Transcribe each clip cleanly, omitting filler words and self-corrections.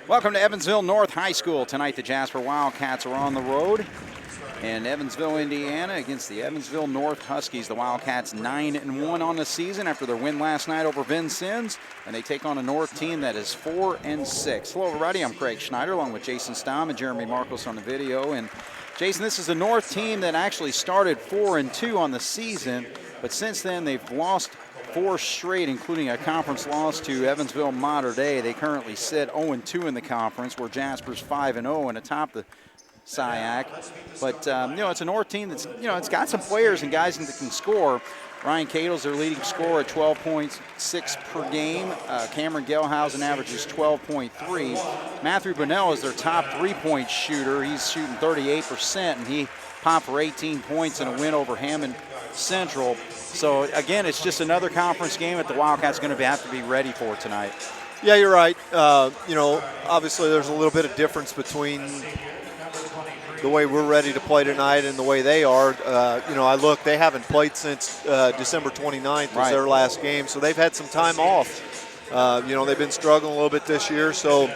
Welcome to Evansville North High School. Tonight the Jasper Wildcats are on the road in Evansville, Indiana against the Evansville North Huskies. The Wildcats 9-1 on the season after their win last night over Vincennes, and they take on a North team that is 4-6. Hello everybody, I'm Craig Schneider along with Jason Stamm and Jeremy Marcos on the video. And Jason, this is a North team that actually started 4-2 on the season, but since then they've lost 4 straight, including a conference loss to Evansville Mater Dei. They currently sit 0-2 in the conference, where Jasper's 5-0 and atop the SIAC. But it's a North team that's it's got some players and guys that can score. Ryan Cadle's their leading scorer at 12.6 per game. Cameron Gelhausen averages 12.3. Matthew Bonnell is their top 3-point shooter. He's shooting 38%, and he popped for 18 points in a win over Hammond Central. So again, it's just another conference game that the Wildcats are going to have to be ready for tonight. Yeah, you're right. Obviously there's a little bit of difference between the way we're ready to play tonight and the way they are. They haven't played since December 29th was their last game, so they've had some time off. They've been struggling a little bit this year, so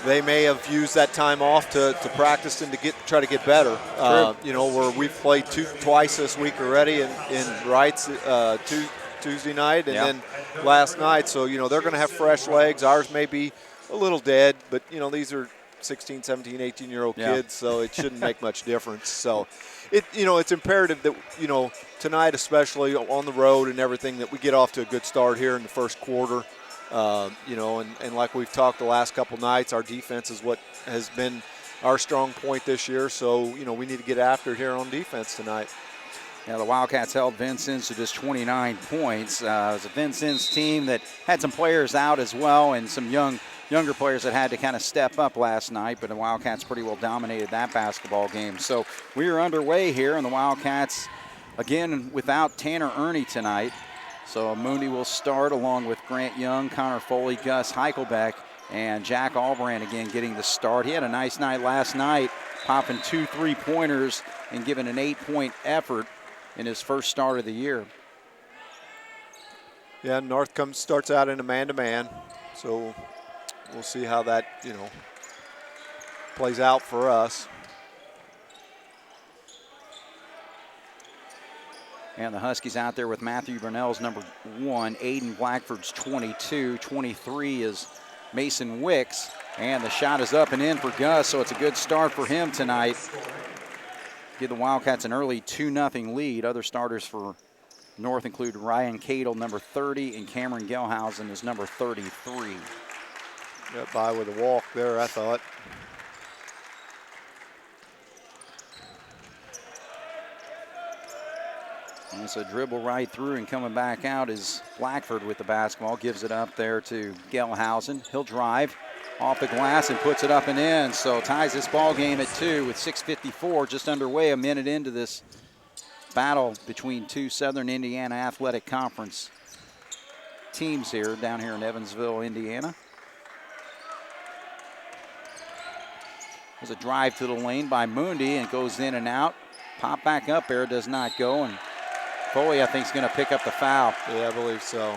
they may have used that time off to practice and to try to get better. Where we've played twice this week already in Wrights Tuesday night and then last night. So, they're going to have fresh legs. Ours may be a little dead, but, these are 16, 17, 18-year-old kids, so it shouldn't make much difference. So, it's imperative that, tonight especially on the road and everything, that we get off to a good start here in the first quarter. And like we've talked the last couple nights, our defense is what has been our strong point this year. So, we need to get after it here on defense tonight. Yeah, the Wildcats held Vincennes to just 29 points. It was a Vincennes team that had some players out as well and some younger players that had to kind of step up last night, but the Wildcats pretty well dominated that basketball game. So we are underway here, and the Wildcats, again, without Tanner Ernie tonight. So Mooney will start along with Grant Young, Connor Foley, Gus Heichelbeck, and Jack Albrand again getting the start. He had a nice night last night, popping 2 3-pointers and giving an 8-point effort in his first start of the year. Yeah, North starts out in a man-to-man, so we'll see how that, plays out for us. And the Huskies out there with Matthew Burnell's number 1, Aiden Blackford's 22, 23 is Mason Wicks, and the shot is up and in for Gus, so it's a good start for him tonight. Give the Wildcats an early 2-0 lead. Other starters for North include Ryan Cadle, number 30, and Cameron Gelhausen is number 33. Got by with a walk there, I thought. And it's a dribble right through, and coming back out is Blackford with the basketball. Gives it up there to Gelhausen. He'll drive off the glass and puts it up and in. So ties this ball game at 2 with 6:54 just underway, a minute into this battle between two Southern Indiana Athletic Conference teams here, down here in Evansville, Indiana. There's a drive to the lane by Mundi, and it goes in and out. Pop back up there, does not go, and Foley, I think, is going to pick up the foul. Yeah, I believe so.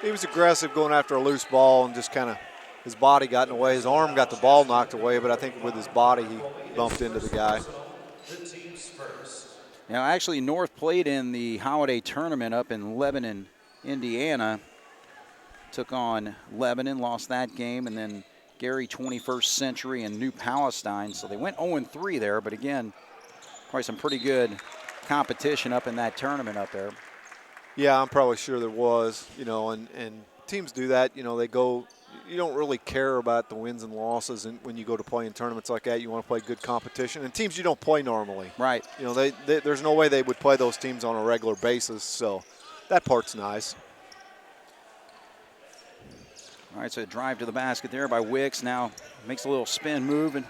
He was aggressive going after a loose ball and just kind of his body got in the way. His arm got the ball knocked away, but I think with his body he bumped into the guy. Now, actually, North played in the holiday tournament up in Lebanon, Indiana. Took on Lebanon, lost that game, and then Gary 21st Century and New Palestine. So they went 0-3 there, but again, probably some pretty good competition up in that tournament up there. Yeah, I'm probably sure there was, and teams do that. They go, you don't really care about the wins and losses, and when you go to play in tournaments like that, you want to play good competition. And teams you don't play normally. Right. There's no way they would play those teams on a regular basis, so that part's nice. All right, so a drive to the basket there by Wicks. Now makes a little spin move and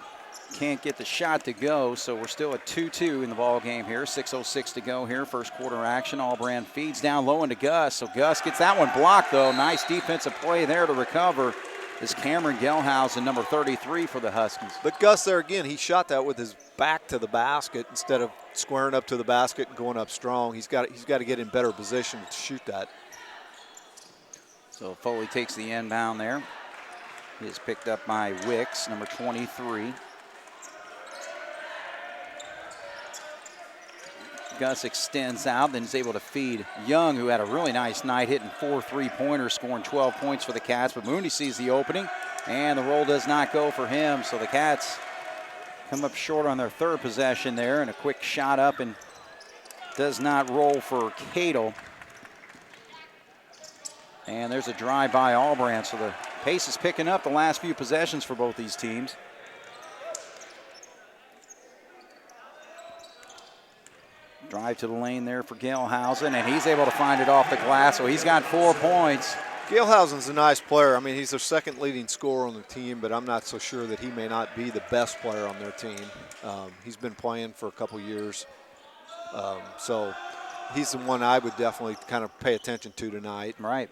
can't get the shot to go, so we're still at 2-2 in the ball game here. 6:06 to go here, first quarter action. Albrand feeds down low into Gus, so Gus gets that one blocked, though. Nice defensive play there to recover. Is Cameron Gelhausen, number 33 for the Huskies. But Gus there again, he shot that with his back to the basket instead of squaring up to the basket and going up strong. He's got to get in better position to shoot that. So Foley takes the inbound there. He is picked up by Wicks, number 23. Gus extends out, then is able to feed Young, who had a really nice night, hitting 4 3-pointers, scoring 12 points for the Cats. But Mooney sees the opening, and the roll does not go for him. So the Cats come up short on their third possession there, and a quick shot up and does not roll for Cato. And there's a drive by Albrandt, so the pace is picking up the last few possessions for both these teams. Drive to the lane there for Gelhausen, and he's able to find it off the glass, so he's got 4 points. Gelhausen's a nice player. I mean, he's their second leading scorer on the team, but I'm not so sure that he may not be the best player on their team. He's been playing for a couple years, so he's the one I would definitely kind of pay attention to tonight. Right.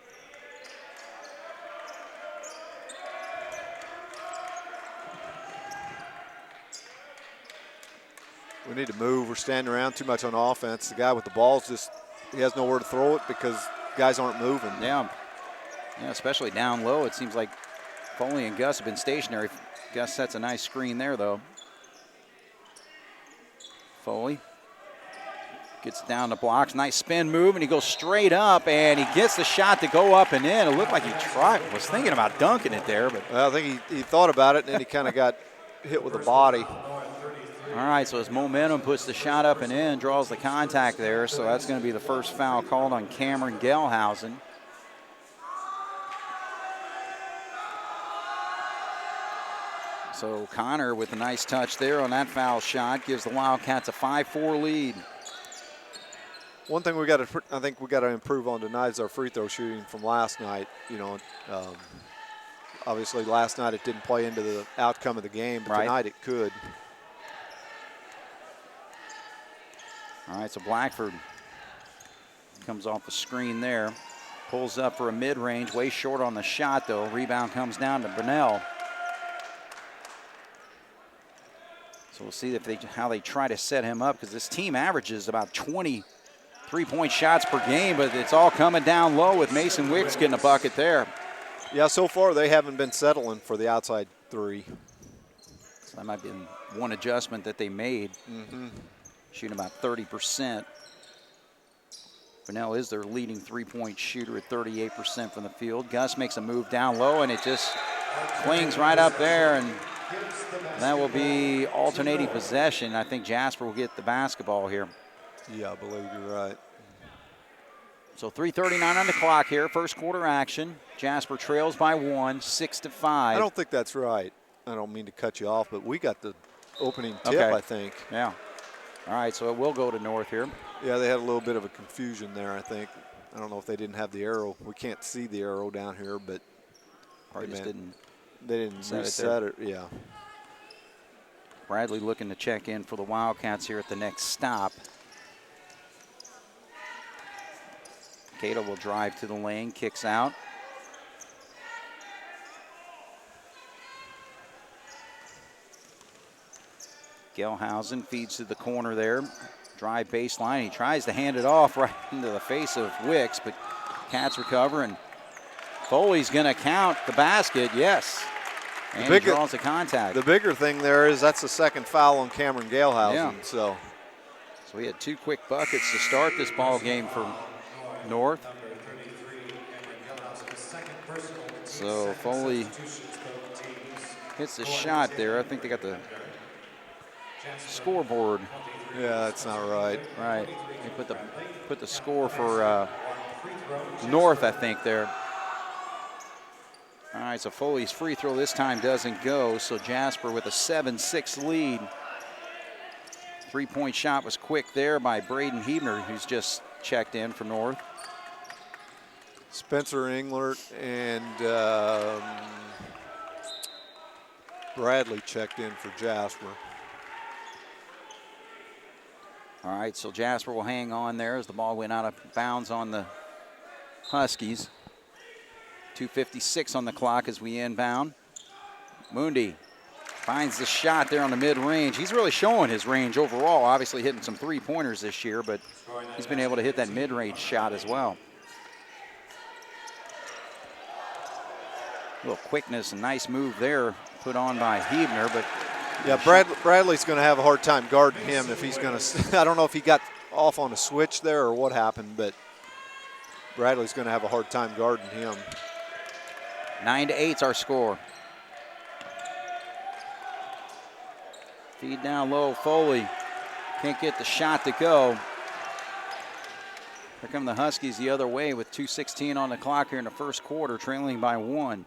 We need to move. We're standing around too much on offense. The guy with the ball's just, he has nowhere to throw it because guys aren't moving. Yeah, especially down low. It seems like Foley and Gus have been stationary. Gus sets a nice screen there, though. Foley gets down the blocks. Nice spin move, and he goes straight up, and he gets the shot to go up and in. It looked like he was thinking about dunking it there. But well, I think he thought about it, and then he kind of got hit with the body. All right, so his momentum puts the shot up and in, draws the contact there, so that's going to be the first foul called on Cameron Gelhausen. So Connor with a nice touch there on that foul shot gives the Wildcats a 5-4 lead. One thing I think we got to improve on tonight is our free throw shooting from last night. You know, obviously last night it didn't play into the outcome of the game, but tonight it could. All right, so Blackford comes off the screen there. Pulls up for a mid-range, way short on the shot, though. Rebound comes down to Burnell. So we'll see how they try to set him up, because this team averages about 20 three-point shots per game, but it's all coming down low with Mason Wicks getting a bucket there. Yeah, so far they haven't been settling for the outside three. So that might be one adjustment that they made. Shooting about 30%. Burnell is their leading three-point shooter at 38% from the field. Gus makes a move down low, and it just clings right up there, and that will be alternating possession. I think Jasper will get the basketball here. Yeah, I believe you're right. So 3:39 on the clock here, first quarter action. Jasper trails by 1, 6-5. I don't think that's right. I don't mean to cut you off, but we got the opening tip, I think. Yeah. All right, so it will go to North here. Yeah, they had a little bit of a confusion there, I think. I don't know if they didn't have the arrow. We can't see the arrow down here, but probably just didn't. They didn't reset it. Yeah. Bradley looking to check in for the Wildcats here at the next stop. Cato will drive to the lane, kicks out. Gelhausen feeds to the corner there. Drive baseline. He tries to hand it off right into the face of Wicks, but Cats recover, and Foley's going to count the basket. Yes. And he draws the contact. The bigger thing there is that's the second foul on Cameron Gelhausen. Yeah. So we had 2 quick buckets to start this ball game for North. So Foley hits the shot there. I think they got the scoreboard. Yeah, that's not right. Right. They put the score for North, I think, there. All right, so Foley's free throw this time doesn't go, so Jasper with a 7-6 lead. Three-point shot was quick there by Braden Hebner, who's just checked in for North. Spencer Englert and Bradley checked in for Jasper. All right, so Jasper will hang on there as the ball went out of bounds on the Huskies. 2:56 on the clock as we inbound. Mundi finds the shot there on the mid-range. He's really showing his range overall, obviously hitting some three-pointers this year, but he's been able to hit that mid-range shot as well. little quickness and nice move there put on by Hebner, but yeah, Bradley's going to have a hard time guarding him if he's going to. I don't know if he got off on a switch there or what happened, but Bradley's going to have a hard time guarding him. 9-8's our score. Feed down low, Foley can't get the shot to go. Here come the Huskies the other way with 2:16 on the clock here in the first quarter, trailing by 1.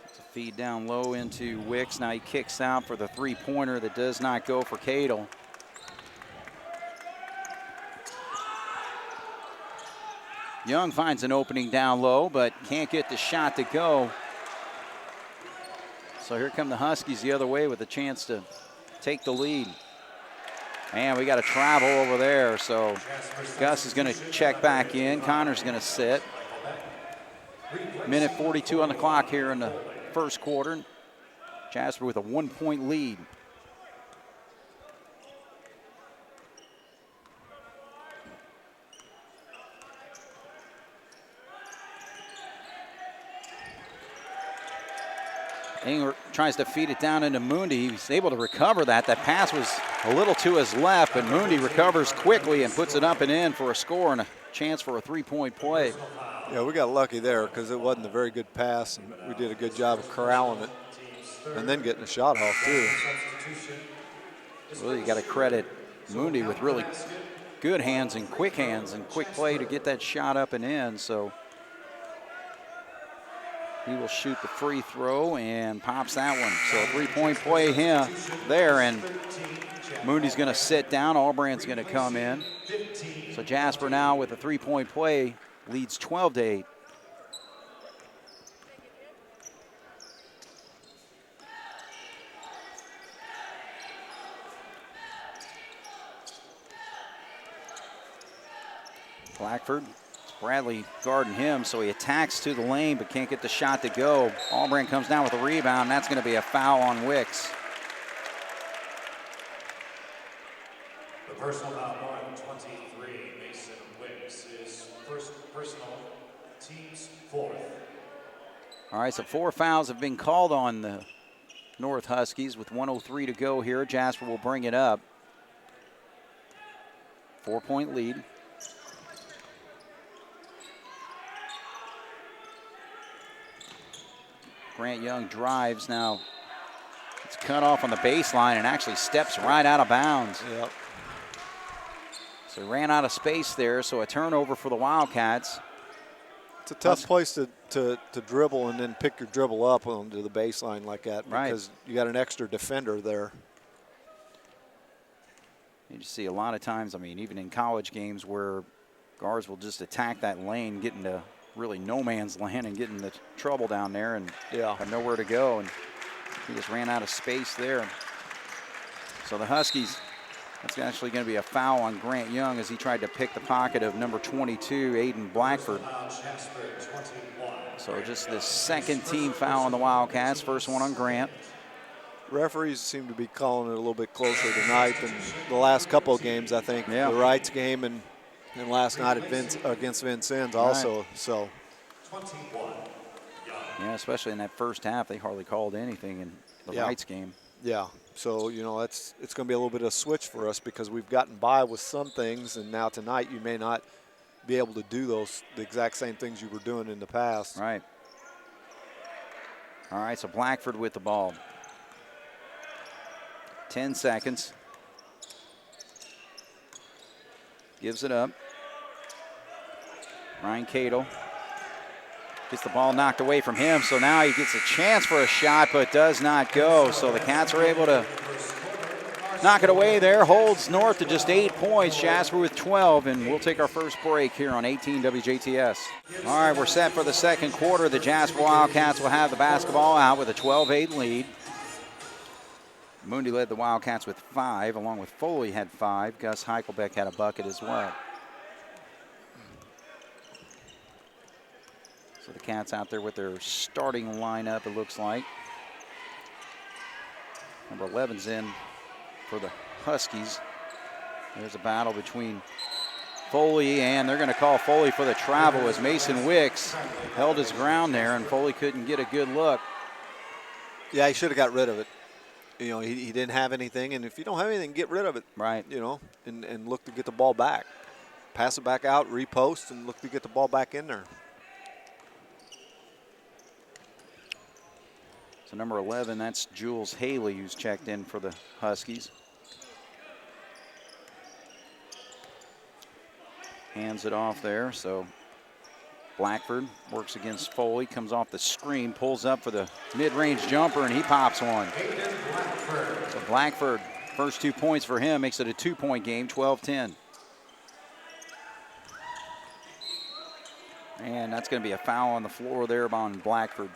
It's a feed down low into Wicks. Now he kicks out for the three-pointer that does not go for Cadle. Young finds an opening down low, but can't get the shot to go. So here come the Huskies the other way with a chance to take the lead. And we got to travel over there, so Gus is going to check back in. Connor's going to sit. Minute 42 on the clock here in the first quarter. Jasper with a 1-point lead. Engler tries to feed it down into Mundi. He's able to recover that. That pass was a little to his left, but Mundi recovers quickly and puts it up and in for a score and a chance for a three-point play. Yeah, we got lucky there because it wasn't a very good pass, and we did a good job of corralling it and then getting a shot off, too. Well, you got to credit Mundi with really good hands and quick play to get that shot up and in, so he will shoot the free throw and pops that one. So a three-point play here, there, and Mundi's going to sit down. Albrandt's going to come in. So Jasper now with a three-point play leads 12-8. Blackford. Bradley guarding him, so he attacks to the lane but can't get the shot to go. Albrandt comes down with a rebound, and that's going to be a foul on Wicks. The personal foul on 23, Mason Wicks, is first personal, team's fourth. All right, so 4 fouls have been called on the North Huskies with 1:03 to go here. Jasper will bring it up. 4-point lead. Grant Young drives now. It's cut off on the baseline and actually steps right out of bounds. Yep. So he ran out of space there, so a turnover for the Wildcats. It's a tough place to dribble and then pick your dribble up onto the baseline like that because you got an extra defender there. You just see a lot of times, I mean, even in college games where guards will just attack that lane, get into really no man's land and get into trouble down there and have nowhere to go. And he just ran out of space there. So the Huskies, that's actually going to be a foul on Grant Young as he tried to pick the pocket of number 22, Aiden Blackford. So just the second team foul on the Wildcats, first one on Grant. Referees seem to be calling it a little bit closer tonight than the last couple of games, I think. Yeah. The Wrights game and last night against Vincennes also. Right. So. Yeah, especially in that first half, they hardly called anything in the Wrights game. Yeah, so, you know, it's going to be a little bit of a switch for us because we've gotten by with some things, and now tonight you may not be able to do the exact same things you were doing in the past. Right. All right, so Blackford with the ball. 10 seconds. Gives it up. Ryan Cadle gets the ball knocked away from him, so now he gets a chance for a shot, but does not go. So the Cats are able to knock it away there. Holds North to just 8 points. Jasper with 12, and we'll take our first break here on 18 WJTS. All right, we're set for the second quarter. The Jasper Wildcats will have the basketball out with a 12-8 lead. Mundi led the Wildcats with 5, along with Foley had 5. Gus Heichelbeck had a bucket as well. So the Cats out there with their starting lineup, it looks like. Number 11's in for the Huskies. There's a battle between Foley, and they're going to call Foley for the travel as Mason Wicks held his ground there, and Foley couldn't get a good look. Yeah, he should have got rid of it. You know, he didn't have anything, and if you don't have anything, get rid of it. Right. You know, and look to get the ball back. Pass it back out, repost, and look to get the ball back in there. So number 11, that's Jules Haley, who's checked in for the Huskies. Hands it off there, so Blackford works against Foley, comes off the screen, pulls up for the mid-range jumper, and he pops one. So Blackford, first 2 points for him, makes it a 2-point game, 12-10. And that's going to be a foul on the floor there on Blackford.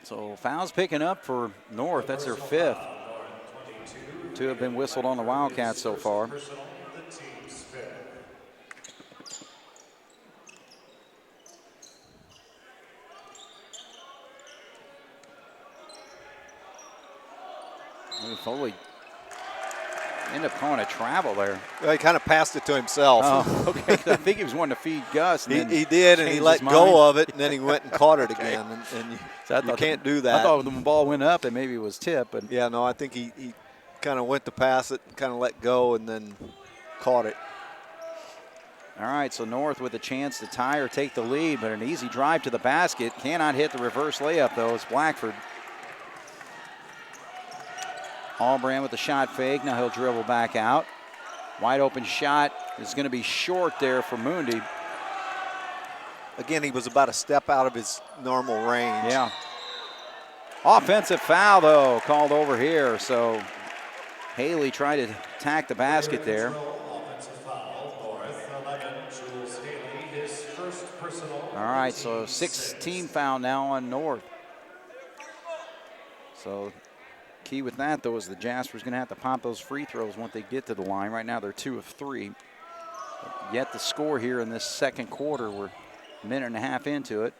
So fouls picking up for North. That's their 5th. 2 have been whistled on the Wildcats so far. Foley ended up calling a travel there. Well, he kind of passed it to himself. Oh, okay. I think he was wanting to feed Gus. And he did, and he let go of it, and then he went and caught it again. And you can't do that. I thought when the ball went up, and maybe it was tipped. But yeah, no, I think he kind of went to pass it, kind of let go, and then caught it. All right, so North with a chance to tie or take the lead, but an easy drive to the basket. Cannot hit the reverse layup, though. It's Blackford. Allbrand with the shot fake. Now he'll dribble back out. Wide open shot is going to be short there for Mundy. Again, he was about a step out of his normal range. Yeah. Offensive foul, though, called over here. So Haley tried to attack the basket there. Offensive foul, North, 11, Jules Haley, his first personal. All right, so 16 foul now on North. So key with that, though, is the Jasper's going to have to pop those free throws once they get to the line. Right now they're 2 of 3. But yet to score here in this second quarter. We're a minute and a half into it.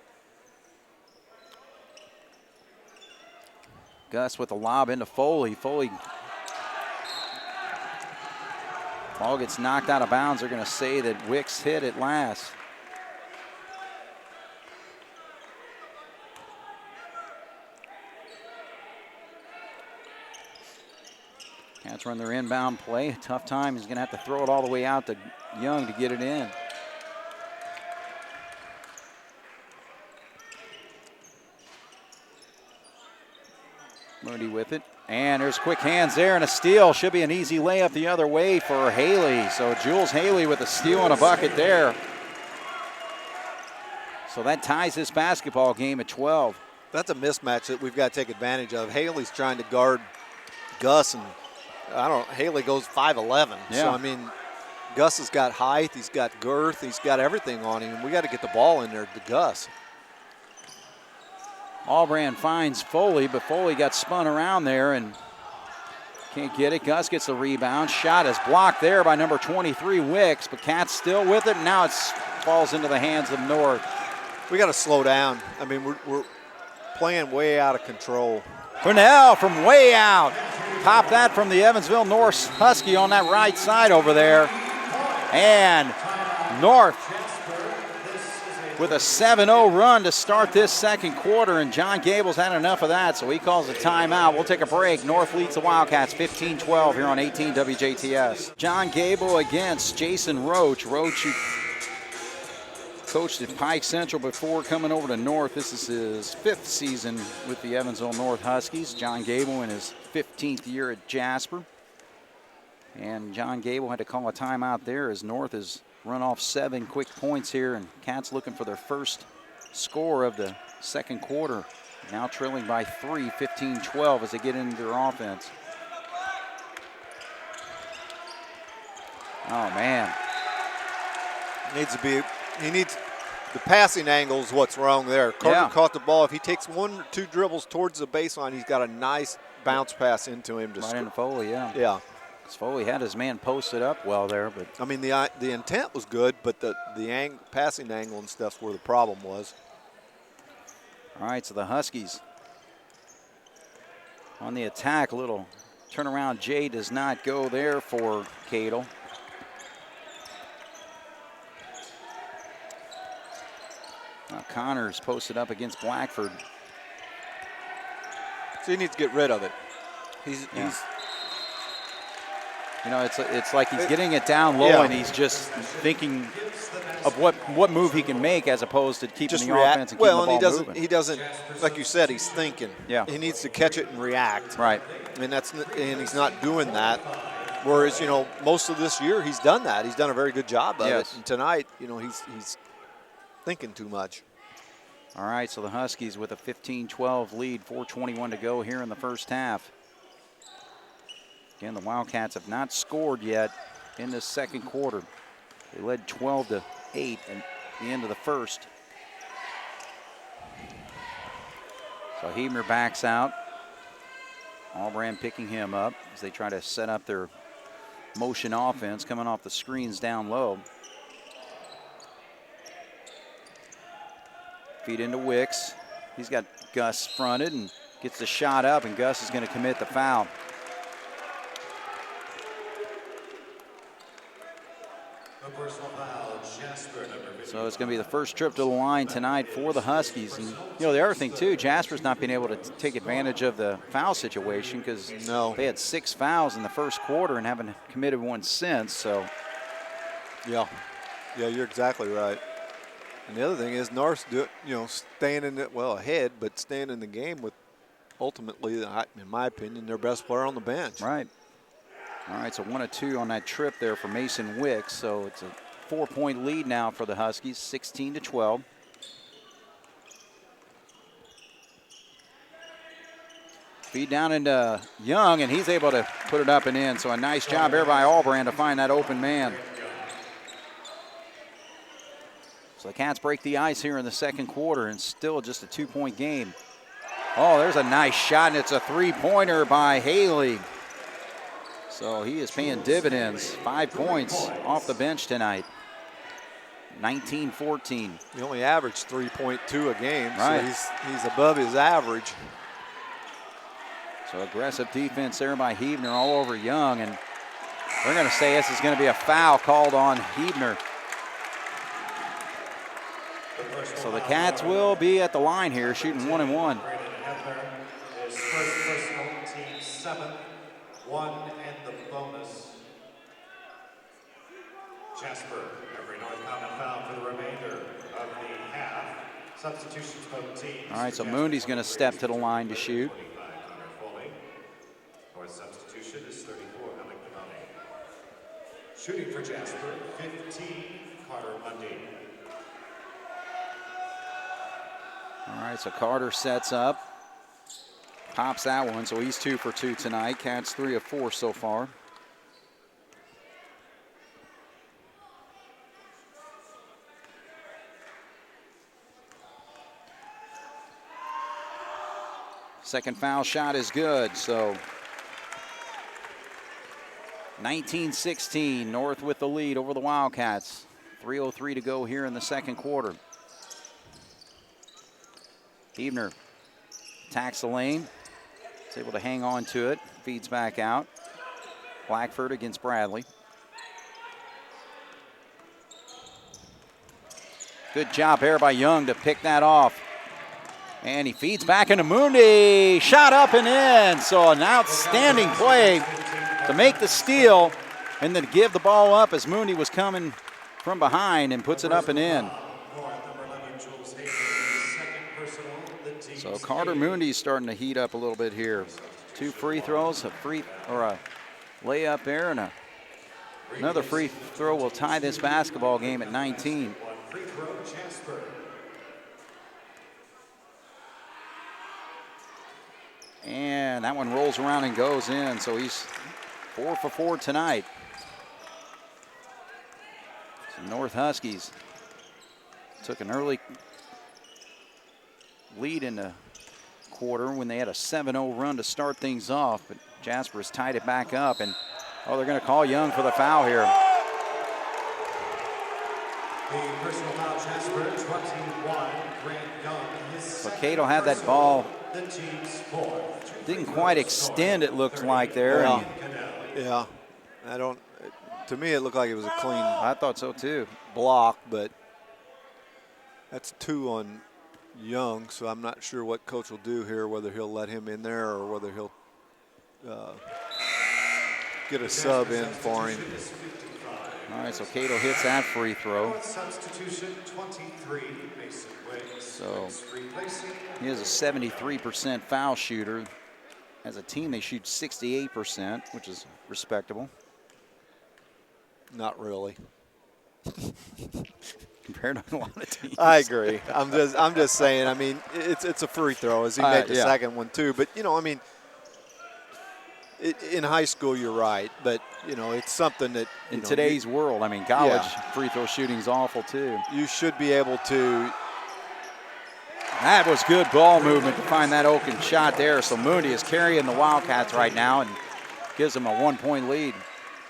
Gus with a lob into Foley. Foley. Ball gets knocked out of bounds. They're going to say that Wicks hit it last. Cats run their inbound play. Tough time. He's going to have to throw it all the way out to Young to get it in. Moody with it. And there's quick hands there and a steal. Should be an easy layup the other way for Haley. So Jules Haley with a steal and a bucket there. So that ties this basketball game at 12. That's a mismatch that we've got to take advantage of. Haley's trying to guard Gus, and Haley goes 5'11". Yeah. So, I mean, Gus has got height, he's got girth, he's got everything on him. We got to get the ball in there to Gus. Allbrand finds Foley, but Foley got spun around there and can't get it. Gus gets the rebound. Shot is blocked there by number 23, Wicks, but Cats still with it. And now it falls into the hands of North. We got to slow down. I mean, we're playing way out of control. Cornell from way out. Pop that from the Evansville North Husky on that right side over there. And North with a 7-0 run to start this second quarter, and John Gable's had enough of that, so he calls a timeout. We'll take a break. North leads the Wildcats 15-12 here on 18 WJTS. John Gable against Jason Roach. Roach, who coached at Pike Central before coming over to North. This is his 5th season with the Evansville North Huskies. John Gable in his 15th year at Jasper. And John Gable had to call a timeout there as North has run off 7 quick points here, and Cats looking for their first score of the second quarter. Now trailing by 3, 15-12 as they get into their offense. Oh, man. He needs the passing angle is what's wrong there. Carter caught the ball. If he takes 1 or 2 dribbles towards the baseline, he's got a nice bounce pass into him. Right into Foley, yeah. Yeah. Foley had his man posted up well there, but I mean the intent was good, but the passing angle and stuff's where the problem was. All right, so the Huskies On the attack, a little turnaround J does not go there for Cadle. Now Connors posted up against Blackford. So he needs to get rid of it. You know, it's like he's getting it down low and he's just thinking of what move he can make as opposed to keeping the offense and keeping the ball moving. He doesn't, like you said, he's thinking. Yeah. He needs to catch it and react. Right. And he's not doing that. Whereas, you know, most of this year he's done that. He's done a very good job of it. And tonight, you know, he's thinking too much. All right, so the Huskies with a 15-12 lead, 4:21 to go here in the first half. Again, the Wildcats have not scored yet in this second quarter. They led 12-8 at the end of the first. So Hebner backs out. Albrand picking him up as they try to set up their motion offense coming off the screens down low. Feed into Wicks. He's got Gus fronted and gets the shot up, and Gus is going to commit the foul. So it's going to be the first trip to the line tonight for the Huskies. And, you know, the other thing, too, Jasper's not been able to take advantage of the foul situation because they had 6 fouls in the first quarter and haven't committed one since. So, yeah, you're exactly right. And the other thing is North's staying in it, ahead, but staying in the game with ultimately, in my opinion, their best player on the bench. Right. All right, so 1 of 2 on that trip there for Mason Wicks. So it's a 4-point lead now for the Huskies, 16-12. Feed down into Young, and he's able to put it up and in. So a nice job there by Albrand to find that open man. So the Cats break the ice here in the second quarter, and still just a 2-point game. Oh, there's a nice shot, and it's a 3-pointer by Haley. So he is paying dividends. 5 points off the bench tonight. 19-14. He only averaged 3.2 a game, right. So he's above his average. So aggressive defense there by Hebner all over Young, and they're going to say this is going to be a foul called on Hebner. So the Cats will be at the line here, shooting 1 and 1. His first personal, team 7, 1 and the bonus. Jasper, every North common foul for the remainder of the half. Substitutions both teams. All right, so Mooney's going to step to the line to shoot. North substitution is 34, Alec Benoni. Shooting for Jasper, 15, Carter Mundy. All right, so Carter sets up. Pops that one, so he's 2 for 2 tonight. Cats 3 of 4 so far. Second foul shot is good, so 19-16, North with the lead over the Wildcats. 3:03 to go here in the second quarter. Hebner attacks the lane. Is able to hang on to it. Feeds back out. Blackford against Bradley. Good job there by Young to pick that off. And he feeds back into Mundi. Shot up and in. So an outstanding play to make the steal and then give the ball up as Mundi was coming from behind and puts it up and in. So Carter Mundy's starting to heat up a little bit here. 2 free throws, a layup there, and another free throw will tie this basketball game at 19. And that one rolls around and goes in, so he's 4 for 4 tonight. So North Huskies took an early lead in the quarter when they had a 7-0 run to start things off, but Jasper's tied it back up, and they're going to call Young for the foul here. The personal foul, Jasper, 21, Grant Young. So Cato had that ball the team's fourth. Didn't quite extend, it looked like there. Yeah. Yeah. To me, it looked like it was a clean I thought so too. block, but that's 2 on Young, so I'm not sure what coach will do here, whether he'll let him in there or whether he'll get a sub in for him. All right, so Cato hits that free throw. Substitution 23, Mason Wicks. So Replacing he is a 73% foul shooter. As a team, they shoot 68%, which is respectable. Not really. Compared to a lot of teams. I agree. I'm just saying. I mean, it's a free throw, as he made the yeah. second one too. But I mean, in high school, you're right. But it's something that in today's world, I mean, college free throw shooting is awful too. You should be able to. That was good ball movement to find that open shot there. So Mooney is carrying the Wildcats right now and gives them a 1-point lead.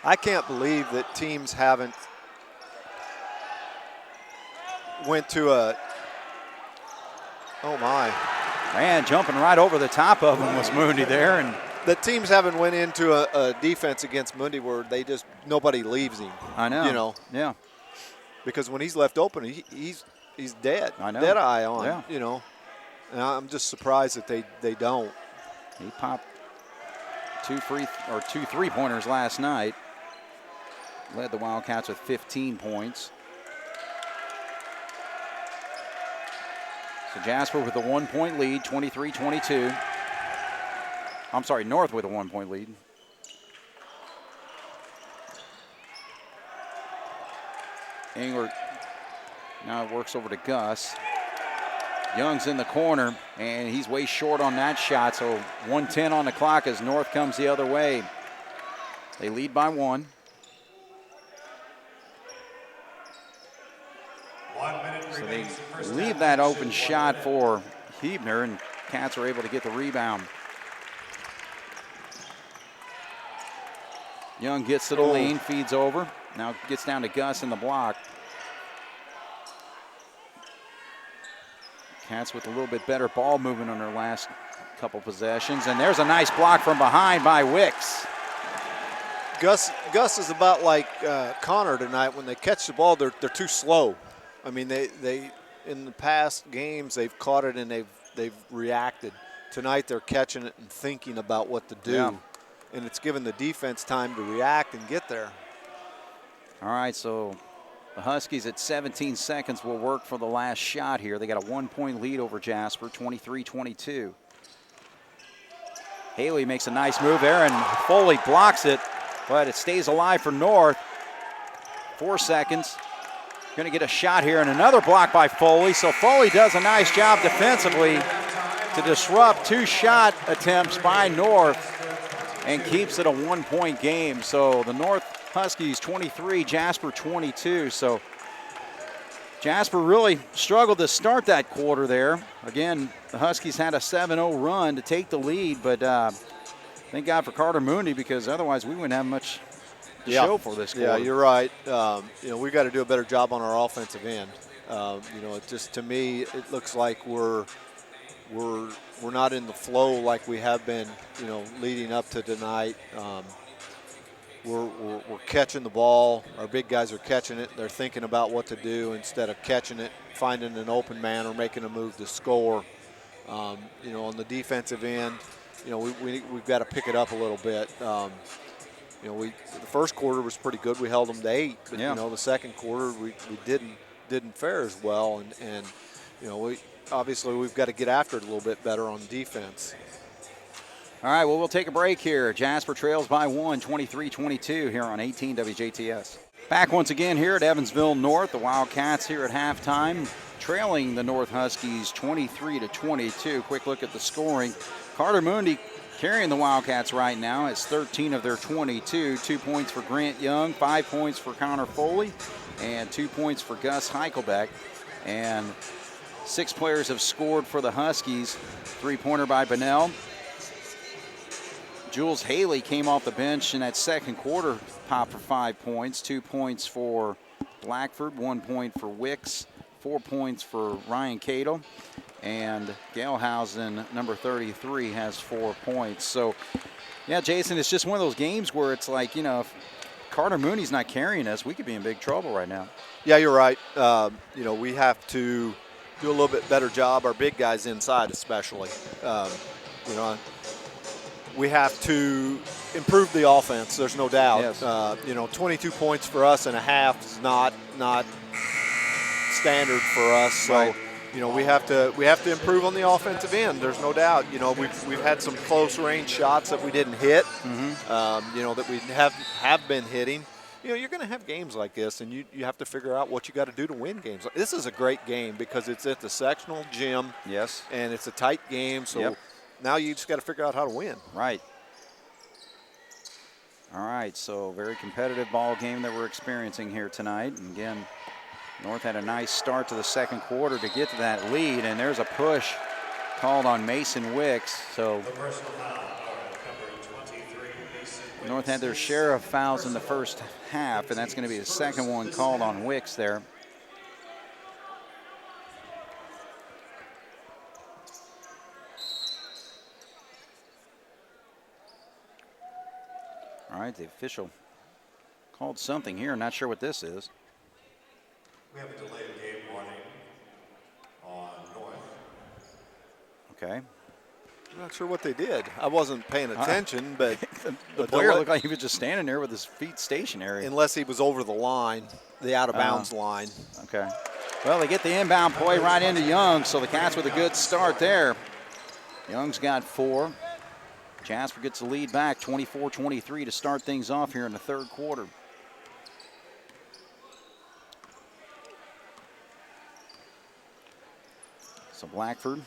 I can't believe that teams haven't went to a. Oh my! Man, jumping right over the top of him was Mooney there, and the teams haven't went into a defense against Mundy where they just nobody leaves him. I know. Yeah. Because when he's left open, he's dead. I know. Dead eye on. Yeah. And I'm just surprised that they don't. He popped 2 3-pointers last night. Led the Wildcats with 15 points. So Jasper with a 1-point lead, 23-22. I'm sorry, North with a 1-point lead. Englert now works over to Gus. Young's in the corner, and he's way short on that shot, so 1:10 on the clock as North comes the other way. They lead by 1. 1 minute So they remaining in the first leave half. that open shot for Huebner, and Cats are able to get the rebound. Young gets to the lane, feeds over. Now gets down to Gus in the block. Cats with a little bit better ball movement on their last couple possessions. And there's a nice block from behind by Wicks. Gus is about like Connor tonight. When they catch the ball, they're too slow. I mean, they in the past games they've caught it and they've reacted. Tonight they're catching it and thinking about what to do. Yeah. And it's given the defense time to react and get there. All right, so the Huskies at 17 seconds will work for the last shot here. They got a 1-point lead over Jasper, 23-22. Haley makes a nice move there, and Foley blocks it, but it stays alive for North. 4 seconds. Going to get a shot here, and another block by Foley. So Foley does a nice job defensively to disrupt 2 shot attempts by North and keeps it a 1-point game. So the North Huskies 23, Jasper 22. So Jasper really struggled to start that quarter there. Again, the Huskies had a 7-0 run to take the lead, but thank God for Carter Mooney, because otherwise we wouldn't have much to show for this quarter. Yeah, you're right. We got to do a better job on our offensive end. It just, to me, it looks like we're not in the flow like we have been, leading up to tonight. We're catching the ball. Our big guys are catching it. They're thinking about what to do instead of catching it, finding an open man or making a move to score. On the defensive end, we've got to pick it up a little bit. The first quarter was pretty good. We held them to 8, but the second quarter we didn't fare as well, and we've got to get after it a little bit better on defense. All right, well, we'll take a break here. Jasper trails by 1, 23-22 here on 18 WJTS. Back once again here at Evansville North. The Wildcats here at halftime, trailing the North Huskies 23-22. Quick look at the scoring. Carter Mooney carrying the Wildcats right now. It's 13 of their 22. 2 points for Grant Young, 5 points for Connor Foley, and 2 points for Gus Heichelbeck. And 6 players have scored for the Huskies. 3-pointer by Bunnell. Jules Haley came off the bench in that second quarter, popped for 5 points. 2 points for Blackford, 1 point for Wicks, 4 points for Ryan Cato. And Galehausen, number 33, has 4 points. So, yeah, Jason, it's just one of those games where it's like, you know, if Carter Mooney's not carrying us, we could be in big trouble right now. Yeah, you're right. You know, we have to do a little bit better job, our big guys inside especially. You know, we have to improve the offense, there's no doubt. Yes. You know, 22 points for us in a half is not standard for us. So, right. You know, we have to improve on the offensive end. There's no doubt. You know, we've had some close range shots that we didn't hit. You know, that we have been hitting. You know, you're going to have games like this, and you have to figure out what you got to do to win games. This is a great game because it's at the sectional gym. Yes. And it's a tight game. So now you just got to figure out how to win. Right. All right. So very competitive ball game that we're experiencing here tonight. And again, North had a nice start to the second quarter to get to that lead, and there's a push called on Mason Wicks. So North had their share of fouls in the first half, and that's going to be the second one called on Wicks there. All right, the official called something here. Not sure what this is. We have a delayed game warning on North. Okay. I'm not sure what they did. I wasn't paying attention, but the player looked like he was just standing there with his feet stationary. Unless he was over the line, the out-of-bounds line. Okay. Well, they get the inbound play right into Young, so the Cats with a good start there. Young's got 4. Jasper gets the lead back, 24-23 to start things off here in the third quarter. So Blackford.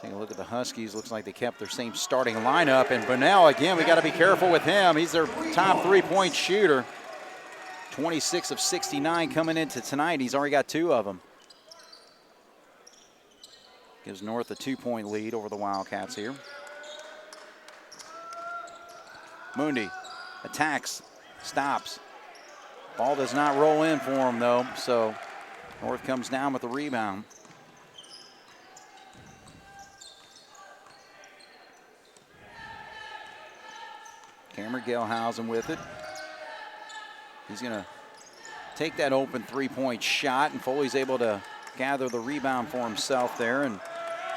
Take a look at the Huskies. Looks like they kept their same starting lineup. And Bunnell, again, we got to be careful with him. He's their top 3-point shooter. 26 of 69 coming into tonight. He's already got 2 of them. Gives North a 2-point lead over the Wildcats here. Mundy attacks, stops. Ball does not roll in for him, though, so North comes down with the rebound. Cameron Galehausen with it. He's going to take that open 3-point shot, and Foley's able to gather the rebound for himself there. And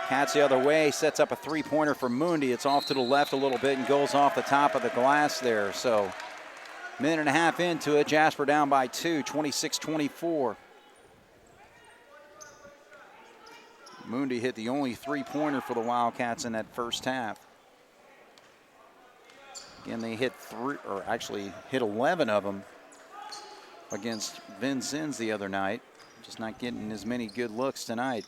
Cats the other way, sets up a 3-pointer for Mundy. It's off to the left a little bit and goes off the top of the glass there. So minute and a half into it, Jasper down by 2, 26-24. Mundy hit the only 3-pointer for the Wildcats in that first half. Again, they hit 11 of them against Vincennes the other night. Just not getting as many good looks tonight.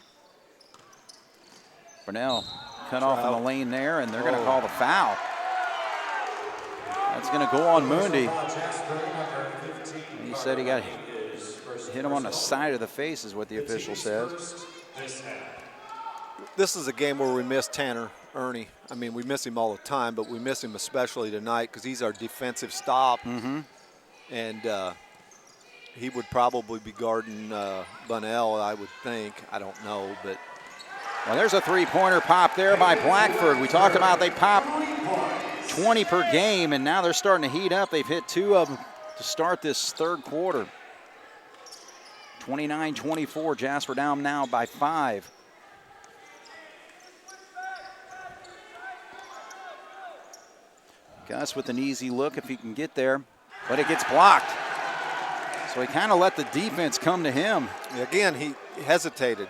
Burnell cut off in the lane there, and they're going to call the foul. That's going to go on Mundy. He said he got hit him on the side of the face is what the official says. This is a game where we miss Tanner Ernie. I mean, we miss him all the time, but we miss him especially tonight because he's our defensive stop. And he would probably be guarding Bunnell, I would think. I don't know, but. Well, there's a 3-pointer pop there by Blackford. We talked about they pop 20 per game, and now they're starting to heat up. They've hit 2 of them to start this third quarter. 29-24, Jasper down now by 5. Gus with an easy look if he can get there, but it gets blocked. So he kind of let the defense come to him. Again, he hesitated.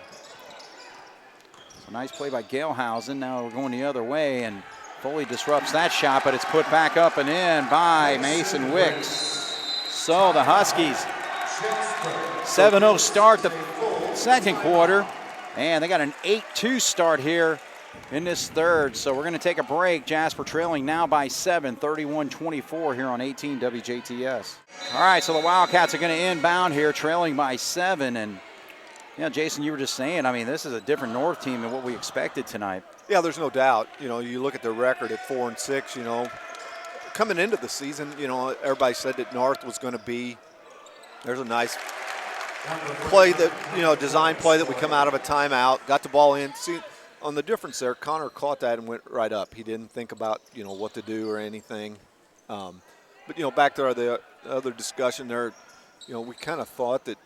So nice play by Galehausen. Now we're going the other way, and Foley disrupts that shot, but it's put back up and in by Mason Wicks. So the Huskies, 7-0 start the second quarter, and they got an 8-2 start here in this third. So we're going to take a break. Jasper trailing now by 7, 31-24 here on 18 WJTS. All right, so the Wildcats are going to inbound here, trailing by 7. And, you know, Jason, you were just saying, I mean, this is a different North team than what we expected tonight. Yeah, there's no doubt. You know, you look at their record at 4-6, you know, coming into the season, you know, everybody said that North was going to be, there's a nice play that, design play that we come out of a timeout, got the ball in. See, on the difference there, Connor caught that and went right up. He didn't think about, what to do or anything. But, back to the other discussion there, we kind of thought that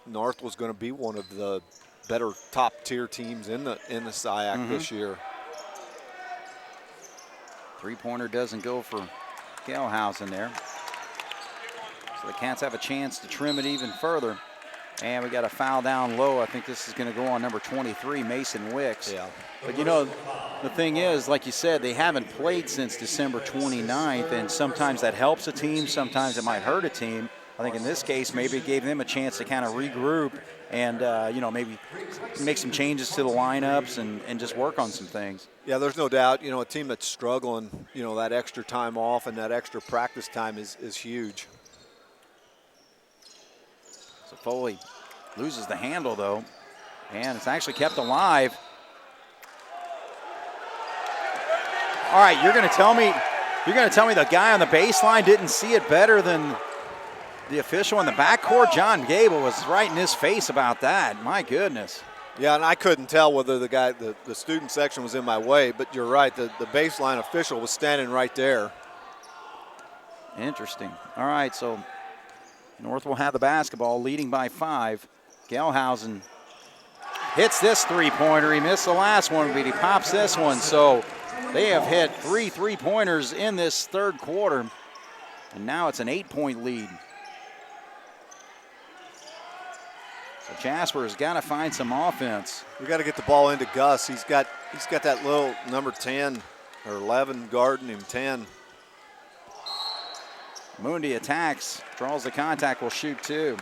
North was going to be one of the better top-tier teams in the SIAC this year. Three-pointer doesn't go for Gelhausen there. So the Cats have a chance to trim it even further. And we got a foul down low. I think this is going to go on number 23, Mason Wicks. Yeah. But, the thing is, like you said, they haven't played since December 29th, and sometimes that helps a team, sometimes it might hurt a team. I think in this case, maybe it gave them a chance to kind of regroup and, maybe make some changes to the lineups and just work on some things. Yeah, there's no doubt. A team that's struggling, that extra time off and that extra practice time is huge. So Foley loses the handle, though, and it's actually kept alive. All right, you're going to tell me the guy on the baseline didn't see it better than the official in the backcourt? John Gable was right in his face about that. My goodness. Yeah, and I couldn't tell whether the student section was in my way, but you're right. The baseline official was standing right there. Interesting. All right, so North will have the basketball, leading by 5. Gelhausen hits this three-pointer. He missed the last one, but he pops this one. So they have hit 3 three-pointers in this third quarter, and now it's an 8-point lead. So Jasper has got to find some offense. We got to get the ball into Gus. He's got that little number 10 or 11 guarding him 10. Mundi attacks, draws the contact, will shoot 2.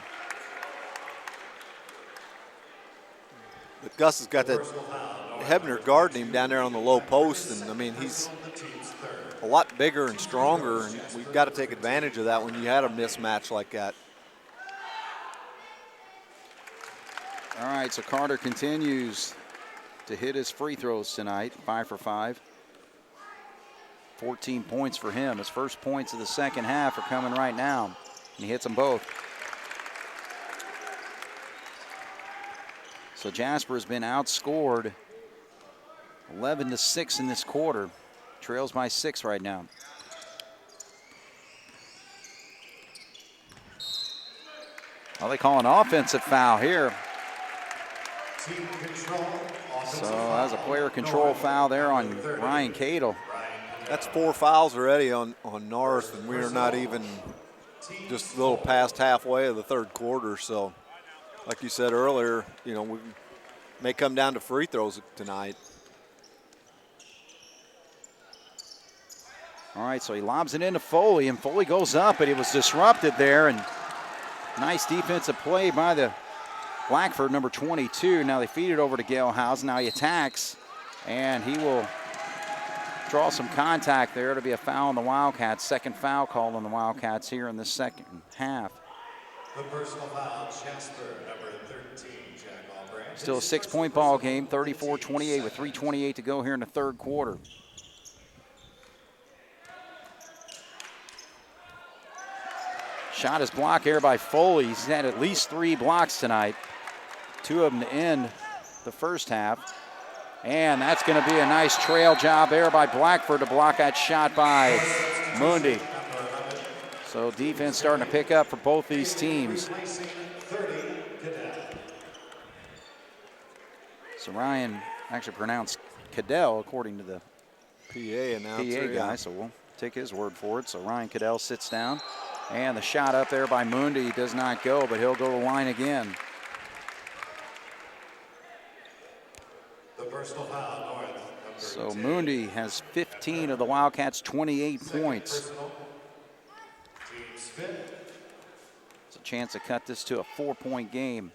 But Gus has got that Hebner guarding him down there on the low post, and I mean he's a lot bigger and stronger, and we've got to take advantage of that when you had a mismatch like that. All right, so Carter continues to hit his free throws tonight, 5 for 5. 14 points for him. His first points of the second half are coming right now, and he hits them both. So Jasper has been outscored 11-6 in this quarter. Trails by 6 right now. Well, they call an offensive foul here. So that was a player control foul there on Ryan Cadle. That's 4 fouls already on North, and we're not even just a little past halfway of the third quarter. So, like you said earlier, we may come down to free throws tonight. All right, so he lobs it into Foley, and Foley goes up, but he was disrupted there, and nice defensive play by the Blackford, number 22. Now they feed it over to Gelhausen. Now he attacks, and he will draw some contact there. It'll be a foul on the Wildcats. Second foul called on the Wildcats here in the second half. The personal foul, Jasper, number 13, Jack Albrecht. Still a 6-point ball game, 34-28 with 3:28 to go here in the third quarter. Shot is blocked here by Foley. He's had at least 3 blocks tonight. 2 of them to end the first half. And that's going to be a nice trail job there by Blackford to block that shot by Mundi. So defense starting to pick up for both these teams. So Ryan actually pronounced Cadell according to the PA announcer. PA guy, so we'll take his word for it. So Ryan Cadell sits down. And the shot up there by Mundi does not go, but he'll go to the line again. The personal foul, North. So Mundi has 15 of the Wildcats' 28 points. It's a chance to cut this to a 4-point game.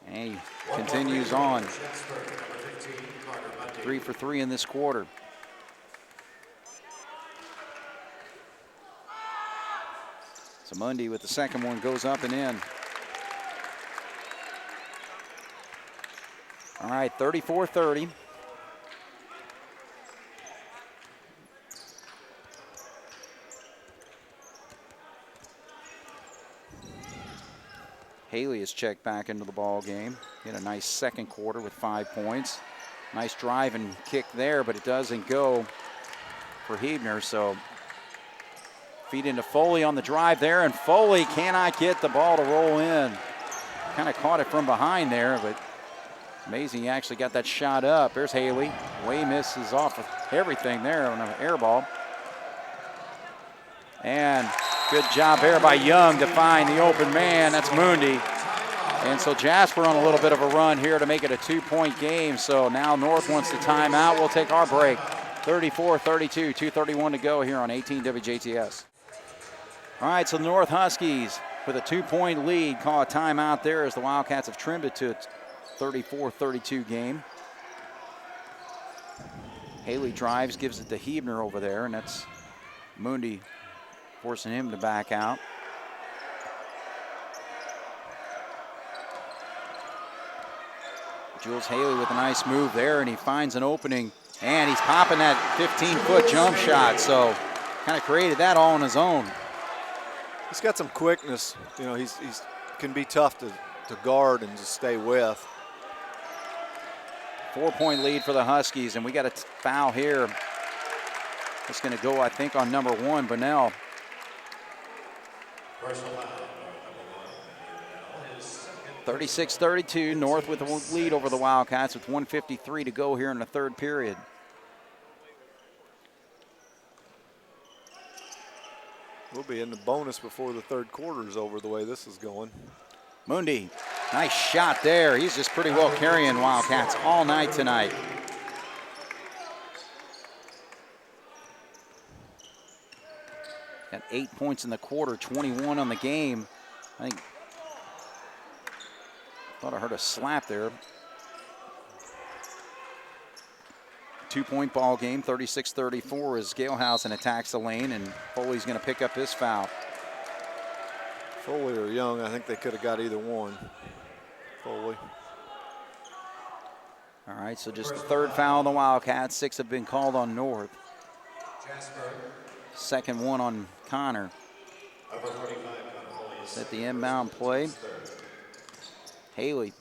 And he continues on. 3 for 3 in this quarter. So Mundi with the second one goes up and in. All right, 34-30. Haley is checked back into the ball game. He had a nice second quarter with 5 points. Nice drive and kick there, but it doesn't go for Hebner. So feed into Foley on the drive there, and Foley cannot get the ball to roll in. Kind of caught it from behind there, but amazing he actually got that shot up. There's Haley. Way misses off of everything there on an air ball. And good job there by Young to find the open man. That's Mundi. And so Jasper on a little bit of a run here to make it a 2-point game. So now North wants the timeout. We'll take our break. 34-32, 2:31 to go here on 18 WJTS. All right, so the North Huskies with a 2-point lead call a timeout there as the Wildcats have trimmed it to a 34-32 game. Haley drives, gives it to Hebner over there, and that's Mundi forcing him to back out. Jules Haley with a nice move there, and he finds an opening, and he's popping that 15-foot jump shot, so kind of created that all on his own. He's got some quickness. You know, he's can be tough to guard and just stay with. 4-point lead for the Huskies, and we got a foul here. It's going to go, I think, on number 1, Bunnell. 36-32, North with the lead over the Wildcats with 1:53 to go here in the third period. We'll be in the bonus before the third quarter is over the way this is going. Mundi, nice shot there. He's just pretty well carrying Wildcats all night tonight. Got 8 points in the quarter, 21 on the game. I thought I heard a slap there. 2-point ball game, 36-34 as Galehausen attacks the lane, and Foley's going to pick up his foul. Foley or Young, I think they could have got either one. Foley. All right, so just the third foul on the Wildcats. 6 have been called on North. Second one on Connor. Set the inbound play. Haley.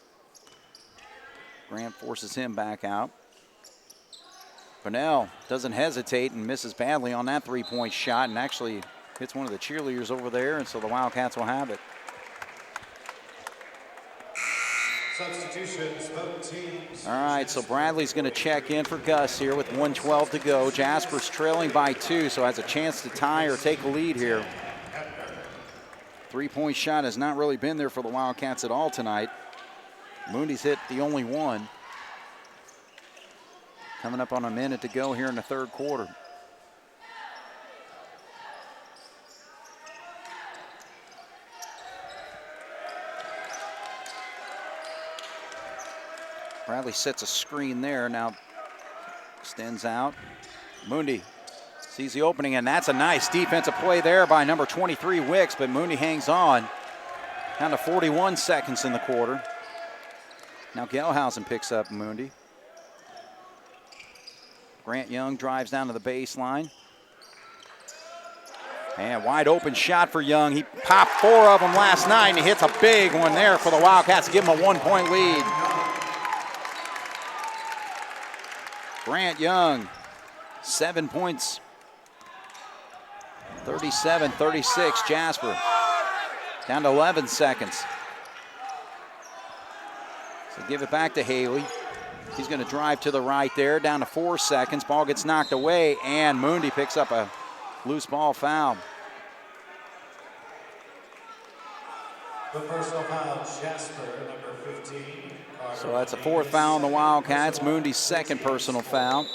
Grant forces him back out. Bunnell doesn't hesitate and misses badly on that 3-point shot, and actually hits one of the cheerleaders over there, and so the Wildcats will have it. Substitutions, both teams. All right, so Bradley's going to check in for Gus here with 1:12 to go. Jasper's trailing by 2, so has a chance to tie or take a lead here. 3-point shot has not really been there for the Wildcats at all tonight. Mundi's hit the only one. Coming up on a minute to go here in the third quarter. Bradley sets a screen there, now extends out. Mundi sees the opening, and that's a nice defensive play there by number 23, Wicks, but Mundi hangs on. Down to 41 seconds in the quarter. Now Galehausen picks up Mundi. Grant Young drives down to the baseline. And wide open shot for Young. He popped 4 of them last night, and he hits a big one there for the Wildcats to give him a 1-point lead. Grant Young, 7 points. 37-36, Jasper. Down to 11 seconds. So give it back to Haley. He's going to drive to the right there, down to 4 seconds. Ball gets knocked away, and Mundi picks up a loose ball foul. The personal foul, Jasper, number 15. So that's a 4th foul on the Wildcats. Mundi's 2nd personal foul.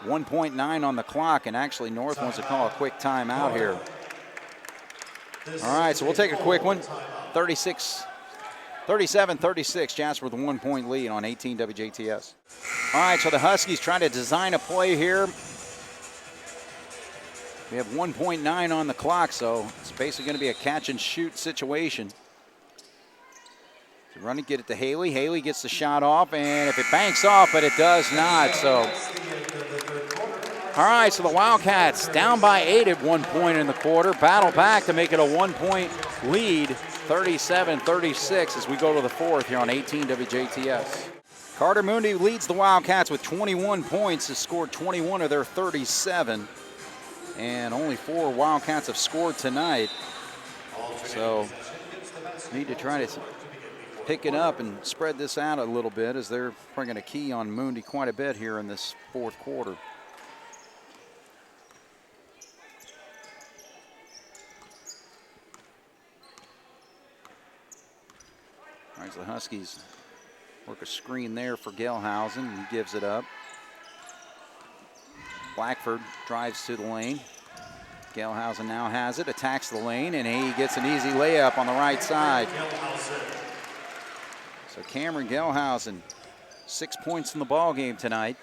1.9 on the clock, and actually North wants to call a quick timeout here. All right, so we'll take a quick one. 37-36, Jasper with a 1-point lead on 18 WJTS. All right, so the Huskies trying to design a play here. We have 1.9 on the clock, so it's basically going to be a catch-and-shoot situation. So run and get it to Haley. Haley gets the shot off, and if it banks off, but it does not, so All right, so the Wildcats down by 8 at one point in the quarter. Battle back to make it a 1-point lead, 37-36 as we go to the fourth here on 18 WJTS. Carter Mooney leads the Wildcats with 21 points, has scored 21 of their 37. And only 4 Wildcats have scored tonight. So need to try to pick it up and spread this out a little bit as they're bringing a key on Mooney quite a bit here in this fourth quarter. All right, so the Huskies work a screen there for Gelhausen. He gives it up. Blackford drives to the lane. Gelhausen now has it, attacks the lane, and he gets an easy layup on the right side. So Cameron Gelhausen, 6 points in the ball game tonight.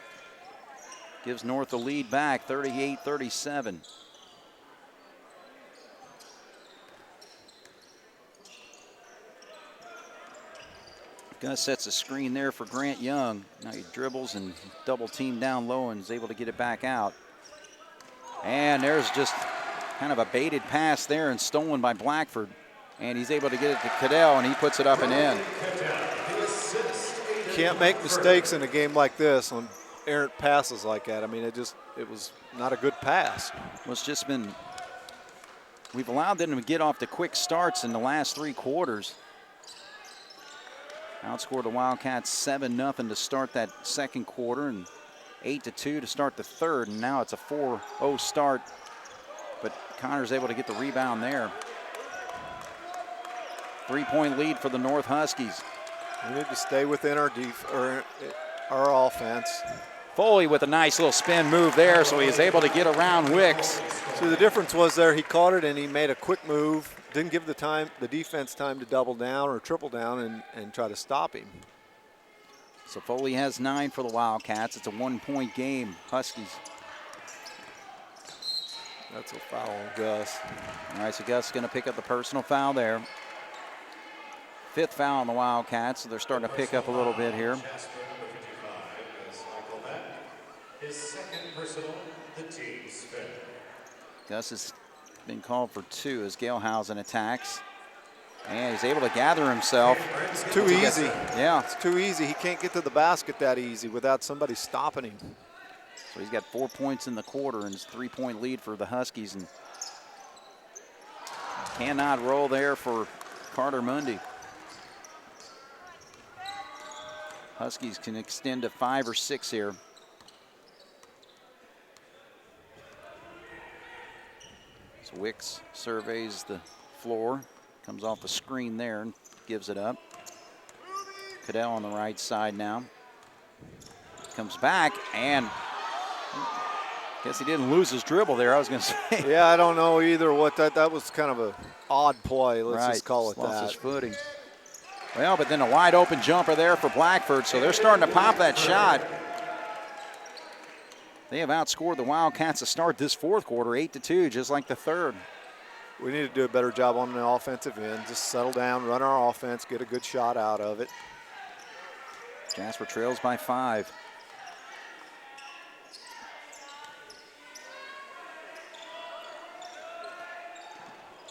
Gives North the lead back, 38-37. Gus sets a screen there for Grant Young. Now he dribbles and double team down low and is able to get it back out. And there's just kind of a baited pass there and stolen by Blackford. And he's able to get it to Cadell, and he puts it up and in. Can't make mistakes in a game like this on errant passes like that. I mean, it was not a good pass. Well, it's just been, we've allowed them to get off the quick starts in the last 3 quarters. Outscored the Wildcats 7-0 to start that second quarter and 8-2 to start the third. And now it's a 4-0 start, but Connor's able to get the rebound there. 3-point lead for the North Huskies. We need to stay within our offense. Foley with a nice little spin move there, so he is able to get around Wicks. So the difference was there, he caught it and he made a quick move. Didn't give the defense time to double down or triple down and try to stop him. So Foley has 9 for the Wildcats. It's a 1-point game, Huskies. That's a foul on Gus. All right, so Gus is going to pick up the personal foul there. 5th foul on the Wildcats, so they're starting to pick up a little bit here. His second personal, the team's 5th. Gus has been called for 2 as Gelhausen attacks. And he's able to gather himself. It's too easy. Yeah. It's too easy. He can't get to the basket that easy without somebody stopping him. So he's got 4 points in the quarter and it's a 3-point lead for the Huskies. And cannot roll there for Carter Mundy. Huskies can extend to 5 or 6 here. So Wicks surveys the floor, comes off the screen there and gives it up. Cadell on the right side now. Comes back and guess he didn't lose his dribble there, I was going to say. Yeah, I don't know either what that was kind of an odd play. Let's just call it lost that. His footing. Well, but then a wide open jumper there for Blackford, so they're starting to pop that shot. They have outscored the Wildcats to start this fourth quarter, 8-2, just like the third. We need to do a better job on the offensive end. Just settle down, run our offense, get a good shot out of it. Jasper trails by 5.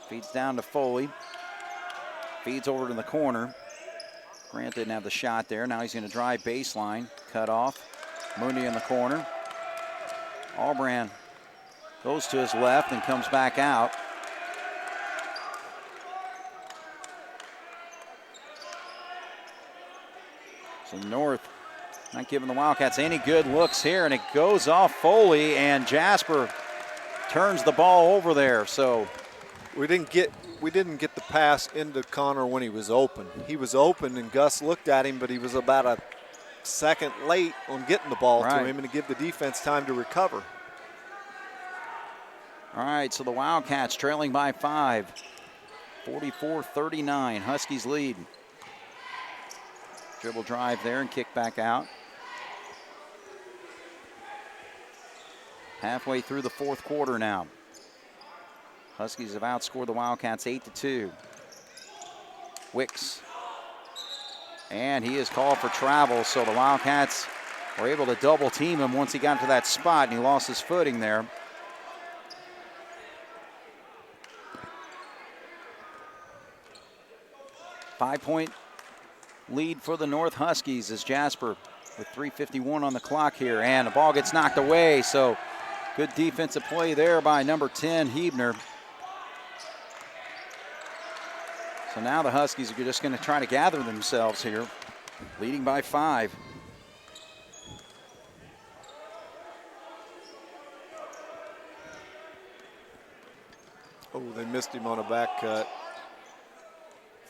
Feeds down to Foley. Feeds over to the corner. Grant didn't have the shot there. Now he's going to drive baseline. Cut off. Mooney in the corner. Albrand goes to his left and comes back out. So North not giving the Wildcats any good looks here, and it goes off Foley, and Jasper turns the ball over there. So we didn't get the pass into Connor when he was open. He was open, and Gus looked at him, but he was about a second late on getting the ball to him and to give the defense time to recover. All right, so the Wildcats trailing by 5, 44-39. Huskies lead. Dribble drive there and kick back out. Halfway through the fourth quarter now. Huskies have outscored the Wildcats 8-2. Wicks. And he is called for travel, so the Wildcats were able to double team him once he got to that spot, and he lost his footing there. Five-point lead for the North Huskies as Jasper with 3:51 on the clock here, and the ball gets knocked away, so good defensive play there by number 10, Hebner. So now the Huskies are just going to try to gather themselves here, leading by 5. Oh, they missed him on a back cut.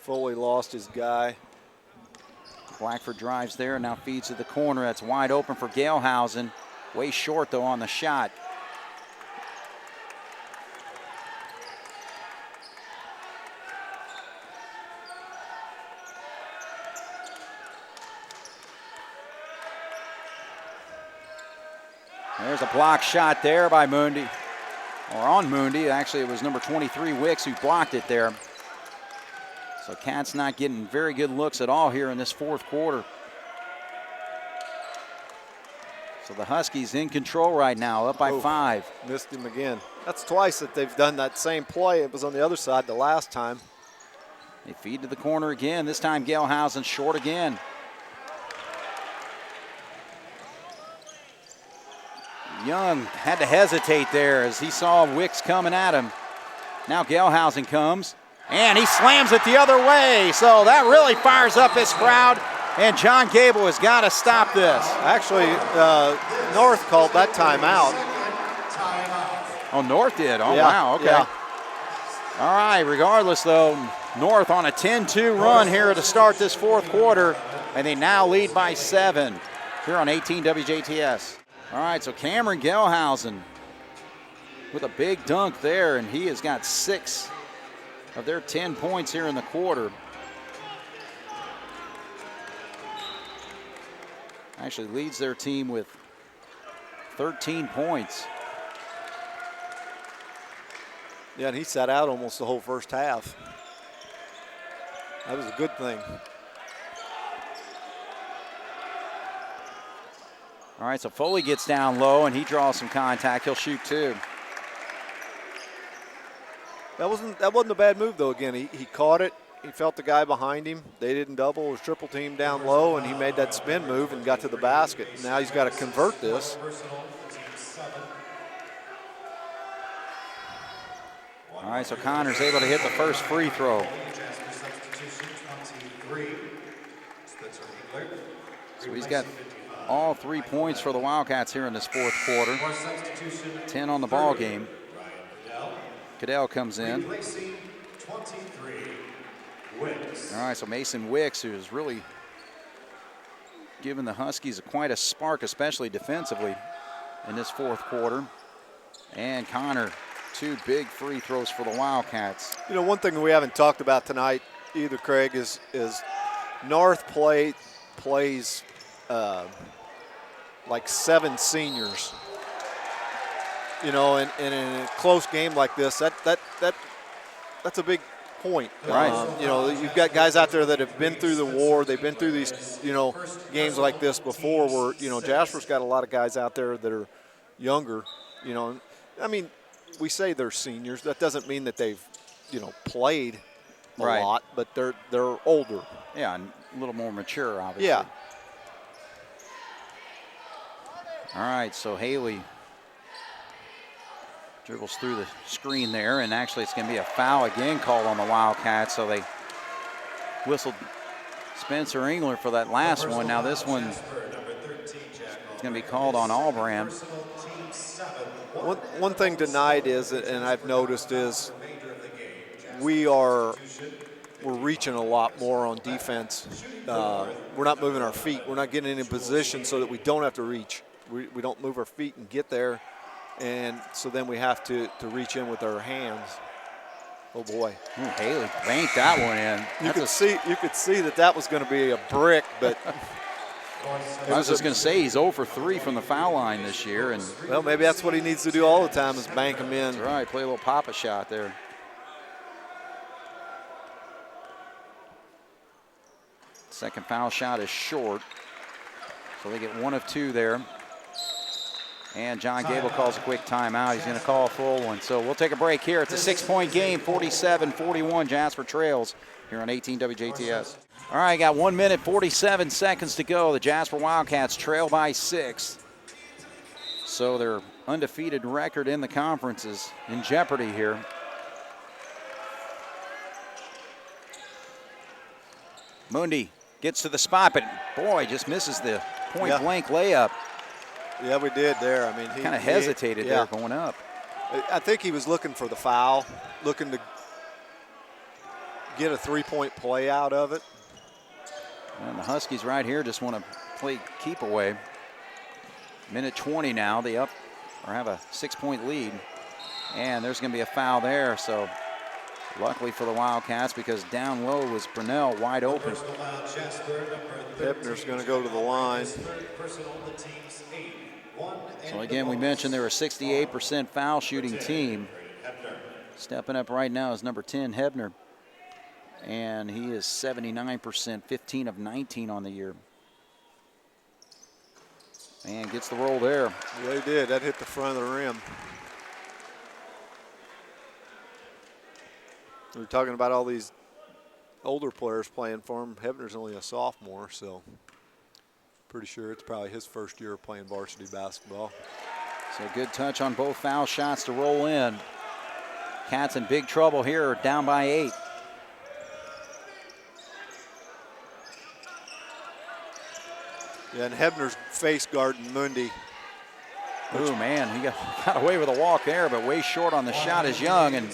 Foley lost his guy. Blackford drives there and now feeds to the corner. That's wide open for Galehausen. Way short, though, on the shot. There's a block shot there by Mundi, or on Mundi. Actually, it was number 23, Wicks, who blocked it there. So Cats not getting very good looks at all here in this fourth quarter. So the Huskies in control right now, up by 5. Missed him again. That's twice that they've done that same play. It was on the other side the last time. They feed to the corner again. This time Galehausen short again. Young had to hesitate there as he saw Wicks coming at him. Now Galehausen comes, and he slams it the other way. So that really fires up his crowd, and John Gable has got to stop this. Actually, North called that timeout. Oh, North did? Oh, yeah, wow, okay. Yeah. All right, regardless, though, North on a 10-2 run here to start this fourth quarter, and they now lead by 7 here on 18 WJTS. All right, so Cameron Galehausen with a big dunk there, and he has got 6 of their 10 points here in the quarter. Actually leads their team with 13 points. Yeah, and he sat out almost the whole first half. That was a good thing. All right, so Foley gets down low, and he draws some contact. He'll shoot 2. That wasn't a bad move, though. Again, he caught it. He felt the guy behind him. They didn't double or triple team down low, and he made that spin move and got to the basket. Now he's got to convert this. All right, so Connor's able to hit the first free throw. So he's got all 3 points for the Wildcats here in this fourth quarter. 10 on the ball game. Cadell comes in. All right, so Mason Wicks, who's really given the Huskies quite a spark, especially defensively in this fourth quarter. And Connor, 2 big free throws for the Wildcats. You know, one thing we haven't talked about tonight either, Craig, is North plays like 7 seniors. You know, and in a close game like this, that's a big point. Right. You know, you've got guys out there that have been through the war. They've been through these, you know, games like this before where, you know, Jasper's got a lot of guys out there that are younger, you know. I mean, we say they're seniors. That doesn't mean that they've, you know, played a lot, but they're older. Yeah, and a little more mature, obviously. Yeah. All right, so Haley dribbles through the screen there, and actually it's going to be a foul again called on the Wildcats, so they whistled Spencer Engler for that last one. Now this one is going to be called on Albram. One thing tonight is, and I've noticed, is we're reaching a lot more on defense. We're not moving our feet. We're not getting in position so that we don't have to reach. We don't move our feet and get there, and so then we have to reach in with our hands. Oh boy! Ooh, Haley banked that one in. You could see that was going to be a brick, but I was just going to say he's 0 for 3 from the foul line this year, and well, maybe that's what he needs to do all the time is bank them in. That's right, play a little pop-a shot there. Second foul shot is short. So they get 1 of 2 there. And John Gable calls a quick timeout. He's going to call a full one. So we'll take a break here. It's a 6-point game, 47-41. Jasper trails here on 18 WJTS. All right, got 1 minute, 47 seconds to go. The Jasper Wildcats trail by 6. So their undefeated record in the conference is in jeopardy here. Mundi gets to the spot, but boy, just misses the point-blank layup. Yeah, we did there. I mean, he kind of hesitated there going up. I think he was looking for the foul, looking to get a three-point play out of it. And the Huskies right here just want to play keep away. Minute 20 now. They up or have a 6-point lead. And there's going to be a foul there. So luckily for the Wildcats, because down low was Brunell wide open. Hebner's going to go to the line. So again, we mentioned they're a 68% foul shooting team. Stepping up right now is number 10, Hebner. And he is 79%, 15 of 19 on the year. And gets the roll there. Yeah, he did. That hit the front of the rim. We were talking about all these older players playing for him. Hebner's only a sophomore, so pretty sure it's probably his first year playing varsity basketball. So good touch on both foul shots to roll in. Cats in big trouble here, down by 8. Yeah, and Hebner's face guarding Mundi. Oh man, he got away with a walk there, but way short on the shot is Young. And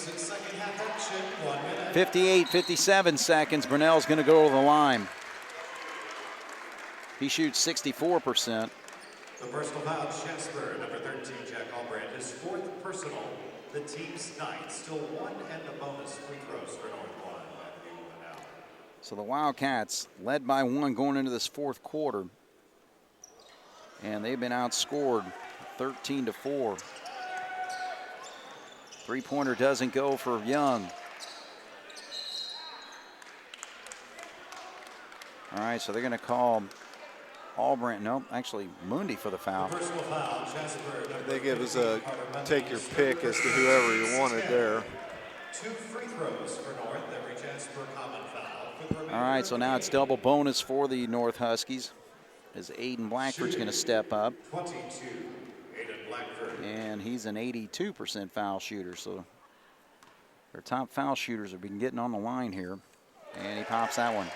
58-57 seconds, Brunell's going to go to the line. He shoots 64%. The personal foul, Jasper, number 13, Jack Albrand, his 4th personal, the team's 9th. Still 1 and the bonus free throws for North One. So the Wildcats led by 1 going into this 4th quarter. And they've been outscored 13-4. Three-pointer doesn't go for Young. All right, so they're going to call Albrand. Nope, actually Mundi for the foul. They give us a take your pick as to whoever you wanted there. 2 free throws for North, every Jasper common foul. All right, so now it's double bonus for the North Huskies as Aiden Blackford's going to step up. 22, Aiden Blackford. And he's an 82% foul shooter, so their top foul shooters have been getting on the line here. And he pops that one.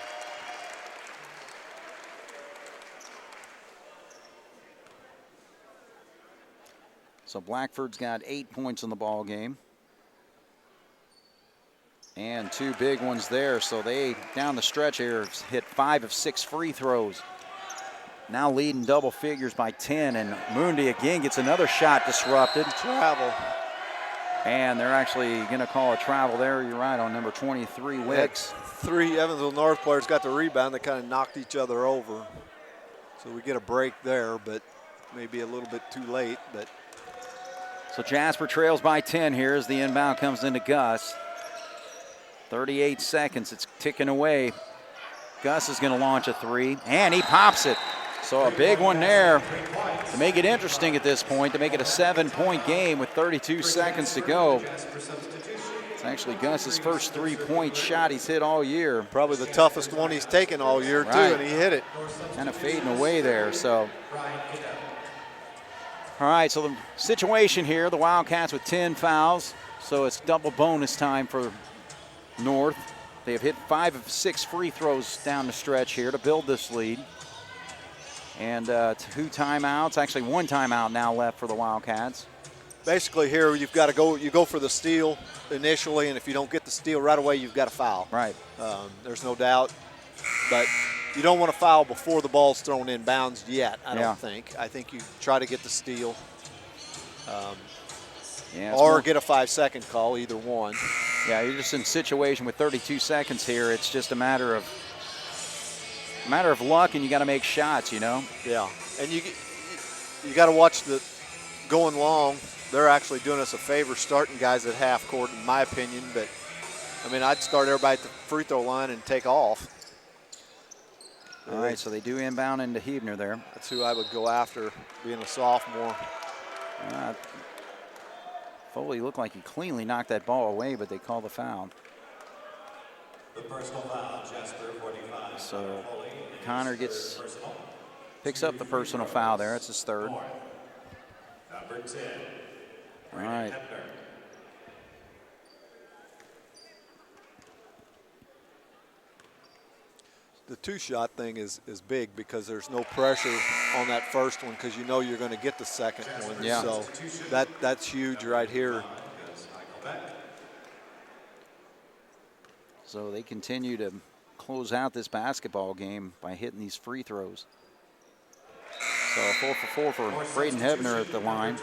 So Blackford's got 8 points in the ball game. And 2 big ones there. So they, down the stretch here, hit 5 of 6 free throws. Now leading double figures by 10. And Mundi again gets another shot disrupted. Travel. And they're actually going to call a travel there. You're right, on number 23, Wicks. 3 Evansville North players got the rebound. They kind of knocked each other over. So we get a break there, but maybe a little bit too late. But so Jasper trails by 10 here as the inbound comes into Gus. 38 seconds, it's ticking away. Gus is going to launch a 3, and he pops it. So a big one there to make it interesting at this point, to make it a 7-point game with 32 seconds to go. It's actually Gus's first 3-point shot he's hit all year. Probably the toughest one he's taken all year, too, and he hit it. Kind of fading away there, so. All right, so the situation here, the Wildcats with 10 fouls, so it's double bonus time for North. They have hit 5 of 6 free throws down the stretch here to build this lead. And 2 timeouts, actually 1 timeout now left for the Wildcats. Basically here you go for the steal initially, and if you don't get the steal right away, you've got a foul. Right. There's no doubt. But you don't want to foul before the ball's thrown in bounds yet, I don't think. I think you try to get the steal or get a 5-second call, either one. Yeah, you're just in a situation with 32 seconds here. It's just a matter of luck, and you got to make shots, you know? Yeah, and you got to watch the going long. They're actually doing us a favor starting guys at half court, in my opinion. But, I mean, I'd start everybody at the free throw line and take off. All right, so they do inbound into Hebner there. That's who I would go after, being a sophomore. Foley looked like he cleanly knocked that ball away, but they call the foul. The personal foul, Jasper, 45. So Connor picks up the personal foul there. It's his third. Number 10. All right. The two-shot thing is big because there's no pressure on that first one because you know you're going to get the second one. Yeah. So that's huge right here. So they continue to close out this basketball game by hitting these free throws. So 4 for 4 for Braden Hebner at the line.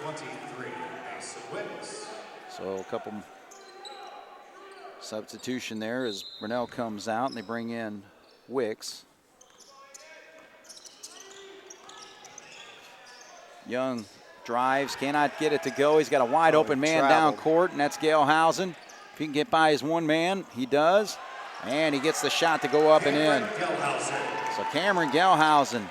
So a couple substitution there as Brunel comes out and they bring in Wicks. Young drives, cannot get it to go. He's got a wide open man down court, and that's Galehausen. If he can get by his one man, he does. And he gets the shot to go up and in. So Cameron Galehausen,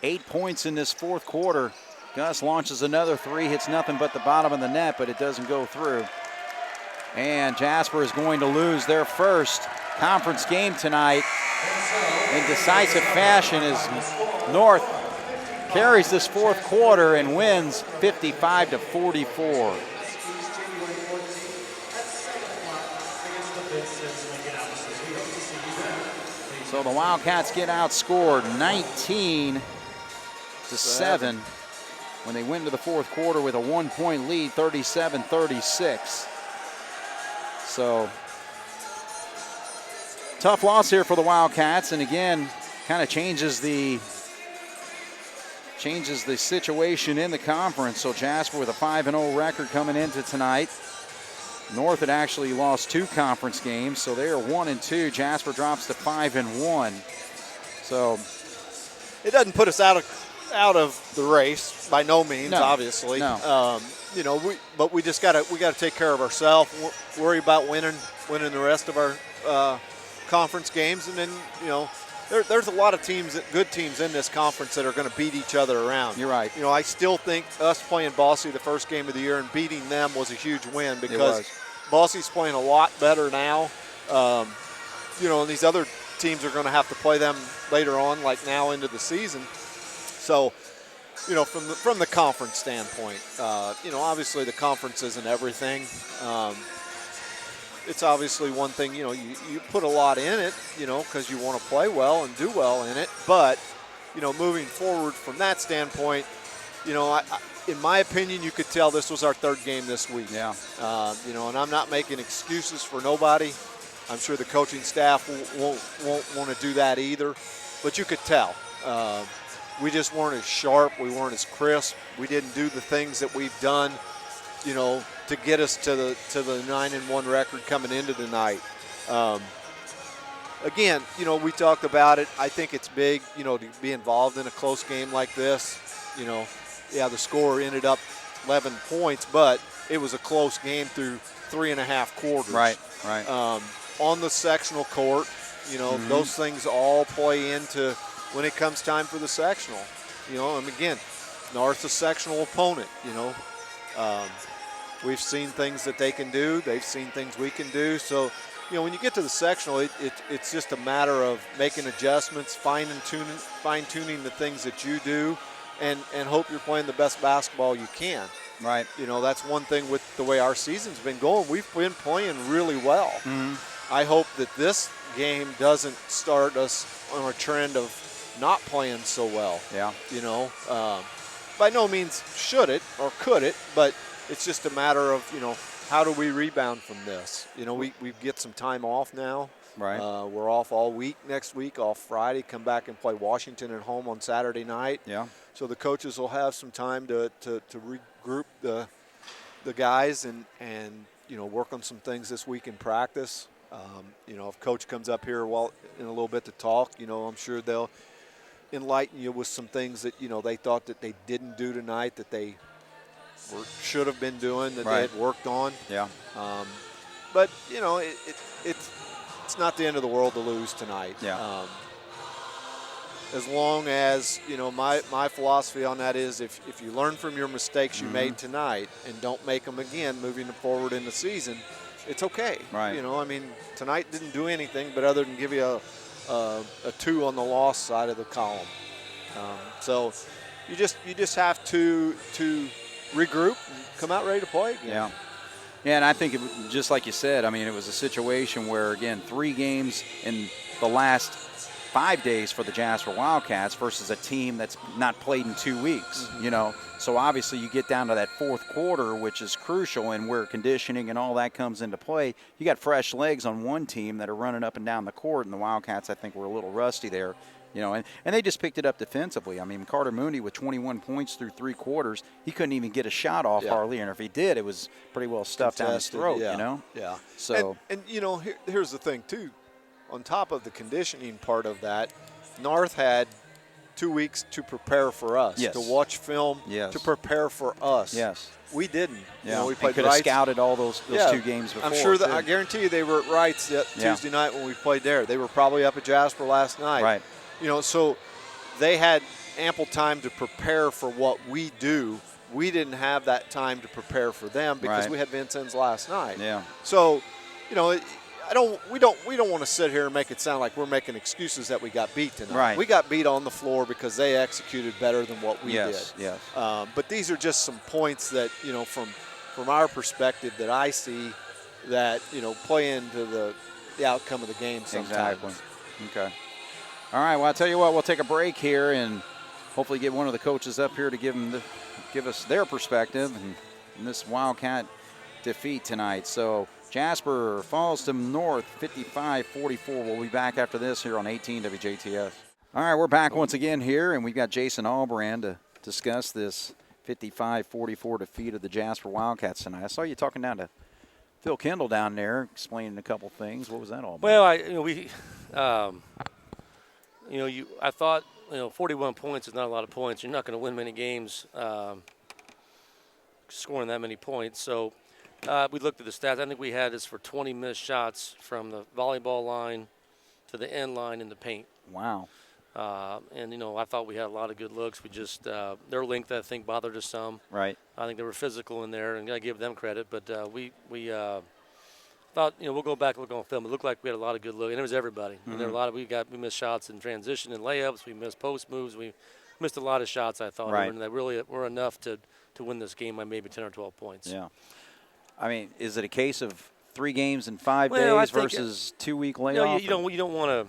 8 points in this fourth quarter. Gus launches another three, hits nothing but the bottom of the net, but it doesn't go through. And Jasper is going to lose their first conference game tonight in decisive fashion as North carries this fourth quarter and wins 55-44. So the Wildcats get outscored 19-7 when they went into the fourth quarter with a 1-point lead, 37-36. So tough loss here for the Wildcats, and again, kind of changes the situation in the conference. So Jasper with a 5-0 record coming into tonight. North had actually lost 2 conference games, so they are 1-2. Jasper drops to 5-1. So it doesn't put us out of the race by no means, obviously. No. You know, we just gotta take care of ourselves. Worry about winning the rest of our conference games, and then you know there's a lot of teams, good teams in this conference that are going to beat each other around. You're right. You know, I still think us playing Bosse the first game of the year and beating them was a huge win because Bosse's playing a lot better now. You know, and these other teams are going to have to play them later on, like now into the season. So, you know, from the conference standpoint, you know, obviously the conference isn't everything. It's obviously one thing, you know, you put a lot in it, you know, because you want to play well and do well in it. But, you know, moving forward from that standpoint, you know, in my opinion, you could tell this was our third game this week. Yeah. You know, and I'm not making excuses for nobody. I'm sure the coaching staff won't want to do that either. But you could tell. We just weren't as sharp. We weren't as crisp. We didn't do the things that we've done, you know, to get us to the 9-1 record coming into the night. Again, you know, we talked about it. I think it's big, you know, to be involved in a close game like this. You know, yeah, the score ended up 11 points, but it was a close game through 3.5 quarters. Right. On the sectional court, you know, those things all play into when it comes time for the sectional. You know, and again, North's a sectional opponent, you know. We've seen things that they can do. They've seen things we can do. So, you know, when you get to the sectional, it's just a matter of making adjustments, fine-tuning the things that you do, and hope you're playing the best basketball you can. Right. You know, that's one thing with the way our season's been going. We've been playing really well. I hope that this game doesn't start us on a trend of not playing so well. Yeah. You know, by no means should it or could it, but it's just a matter of, you know, how do we rebound from this? You know, we get some time off now. Right. We're off all week next week, off Friday, come back and play Washington at home on Saturday night. Yeah. So the coaches will have some time to regroup the guys and you know, work on some things this week in practice. You know, if Coach comes up here in a little bit to talk, you know, I'm sure they'll enlighten you with some things that, you know, they thought that they didn't do tonight that they should have been doing, that they had worked on. Yeah. But, you know, it's not the end of the world to lose tonight. Yeah. as long as, my philosophy on that is if you learn from your mistakes you made tonight and don't make them again moving forward in the season, it's okay. Right. Tonight didn't do anything but other than give you a 2 on the loss side of the column. So you just have to regroup and come out ready to play again. Yeah. Yeah, and I think, just like you said, it was a situation where, again, 3 games in the last 5 days for the Jasper Wildcats versus a team that's not played in 2 weeks, So obviously you get down to that fourth quarter, which is crucial, and where conditioning and all that comes into play. You got fresh legs on one team that are running up and down the court, and the Wildcats, I think, were a little rusty there. And they just picked it up defensively. Carter Mooney with 21 points through 3 quarters, he couldn't even get a shot off hardly, and if he did, it was pretty well stuffed down his throat, Yeah. So, and here's the thing too. On top of the conditioning part of that, North had 2 weeks to prepare for us, to watch film, to prepare for us. Yes. We didn't. Yeah. We played could have scouted all those 2 games before. I'm sure that I guarantee you they were at Wrights Tuesday night when we played there. They were probably up at Jasper last night. Right. So they had ample time to prepare for what we do. We didn't have that time to prepare for them because we had Vincennes last night. Yeah. So, we don't want to sit here and make it sound like we're making excuses that we got beat tonight. Right. We got beat on the floor because they executed better than what we did. Yes. But these are just some points that, from our perspective that I see that, play into the outcome of the game sometimes. Exactly. Okay. All right, well, I'll tell you what, we'll take a break here and hopefully get one of the coaches up here to give us their perspective in this Wildcat defeat tonight. So Jasper falls to North 55-44. We'll be back after this here on 18 WJTF. All right, we're back once again here, and we've got Jason Albrand to discuss this 55-44 defeat of the Jasper Wildcats tonight. I saw you talking down to Phil Kendall down there, explaining a couple things. What was that all about? Well, I thought, 41 points is not a lot of points. You're not going to win many games scoring that many points. So we looked at the stats. I think we had this for 20 missed shots from the volleyball line to the end line in the paint. Wow. I thought we had a lot of good looks. We just their length, I think, bothered us some. Right. I think they were physical in there, and I give them credit. But we thought, we'll go back and look on film. It looked like we had a lot of good looks, and it was everybody. Mm-hmm. There were a lot of we missed shots in transition and layups. We missed post moves. We missed a lot of shots, I thought, right. and that really were enough to win this game by maybe 10 or 12 points. Yeah. Is it a case of 3 games in 5 Well, days versus 2-week layoff? You don't want to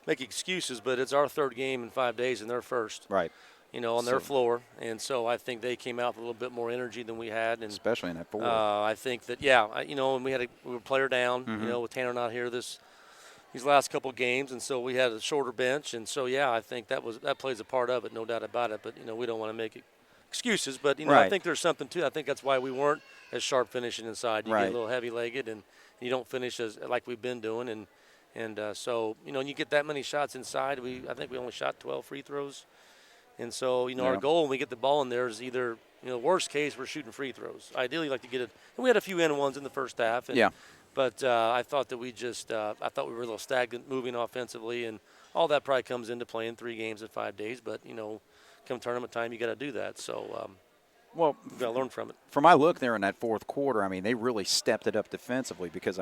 make excuses, but it's our 3rd game in 5 days and their first. Right. On their floor, and so I think they came out with a little bit more energy than we had, and especially in that 4. I think that and we were player down, with Tanner not here these last couple of games, and so we had a shorter bench, and so I think that plays a part of it, no doubt about it. But we don't want to make excuses, but right. I think there's something to. I think that's why we weren't as sharp finishing inside. You right. get a little heavy-legged, and you don't finish as like we've been doing, and so you get that many shots inside. I think we only shot 12 free throws. And so, our goal when we get the ball in there is either, worst case, we're shooting free throws. Ideally, like to get it. And we had a few N1s in the first half. And, But I thought that we were a little stagnant moving offensively. And all that probably comes into play in 3 games in 5 days. But, come tournament time, you got to do that. So, well, we've got to learn from it. From my look there in that 4th quarter, they really stepped it up defensively because,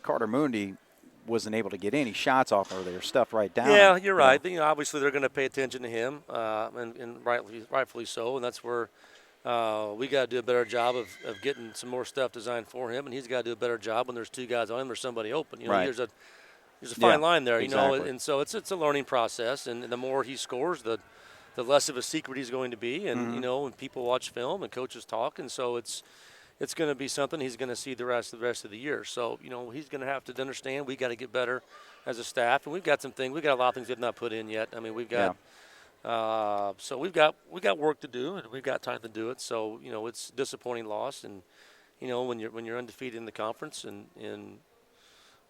Carter Mooney wasn't able to get any shots off or they were stuffed right down. Yeah, you're right. Obviously they're going to pay attention to him, and rightfully so. And that's where we got to do a better job of getting some more stuff designed for him, and he's got to do a better job when there's 2 guys on him or somebody open. Right. There's a fine line there, exactly. And so it's a learning process. And the more he scores, the less of a secret he's going to be. And when people watch film and coaches talk, and so it's going to be something he's going to see the rest of the year. So, he's going to have to understand we got to get better as a staff. And we've got some things. We've got a lot of things we've not put in yet. We've got so we've got work to do, and we've got time to do it. So, it's a disappointing loss. And, when you're undefeated in the conference and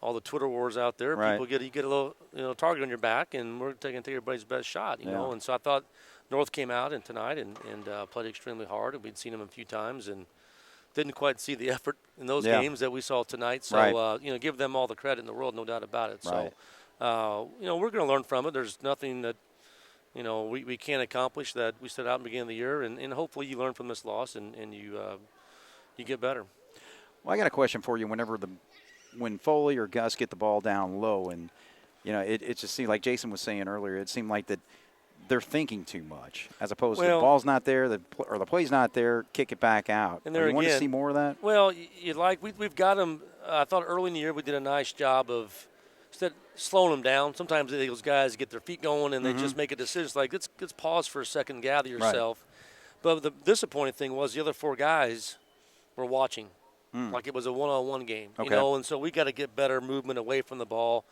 all the Twitter wars out there, right. you get a little target on your back, and we're taking everybody's best shot, you know. And so I thought North came out tonight and played extremely hard. And we'd seen them a few times and didn't quite see the effort in those games that we saw tonight. So, right. Give them all the credit in the world, no doubt about it. Right. So, we're going to learn from it. There's nothing that you know, we can accomplish that we set out in the beginning of the year, and hopefully you learn from this loss and you get better. Well, I got a question for you. When Foley or Gus get the ball down low, and you know, it just seemed like Jason was saying earlier, it seemed like that they're thinking too much as opposed to the ball's not there, the play's not there, kick it back out. And there you want to see more of that? Well, we've got them. I thought early in the year we did a nice job of instead slowing them down. Sometimes those guys get their feet going and they just make a decision. It's like, let's pause for a second, gather yourself. Right. But the disappointing thing was the other four guys were watching, like it was a one-on-one game. Okay. You know, and so we got to get better movement away from the ball.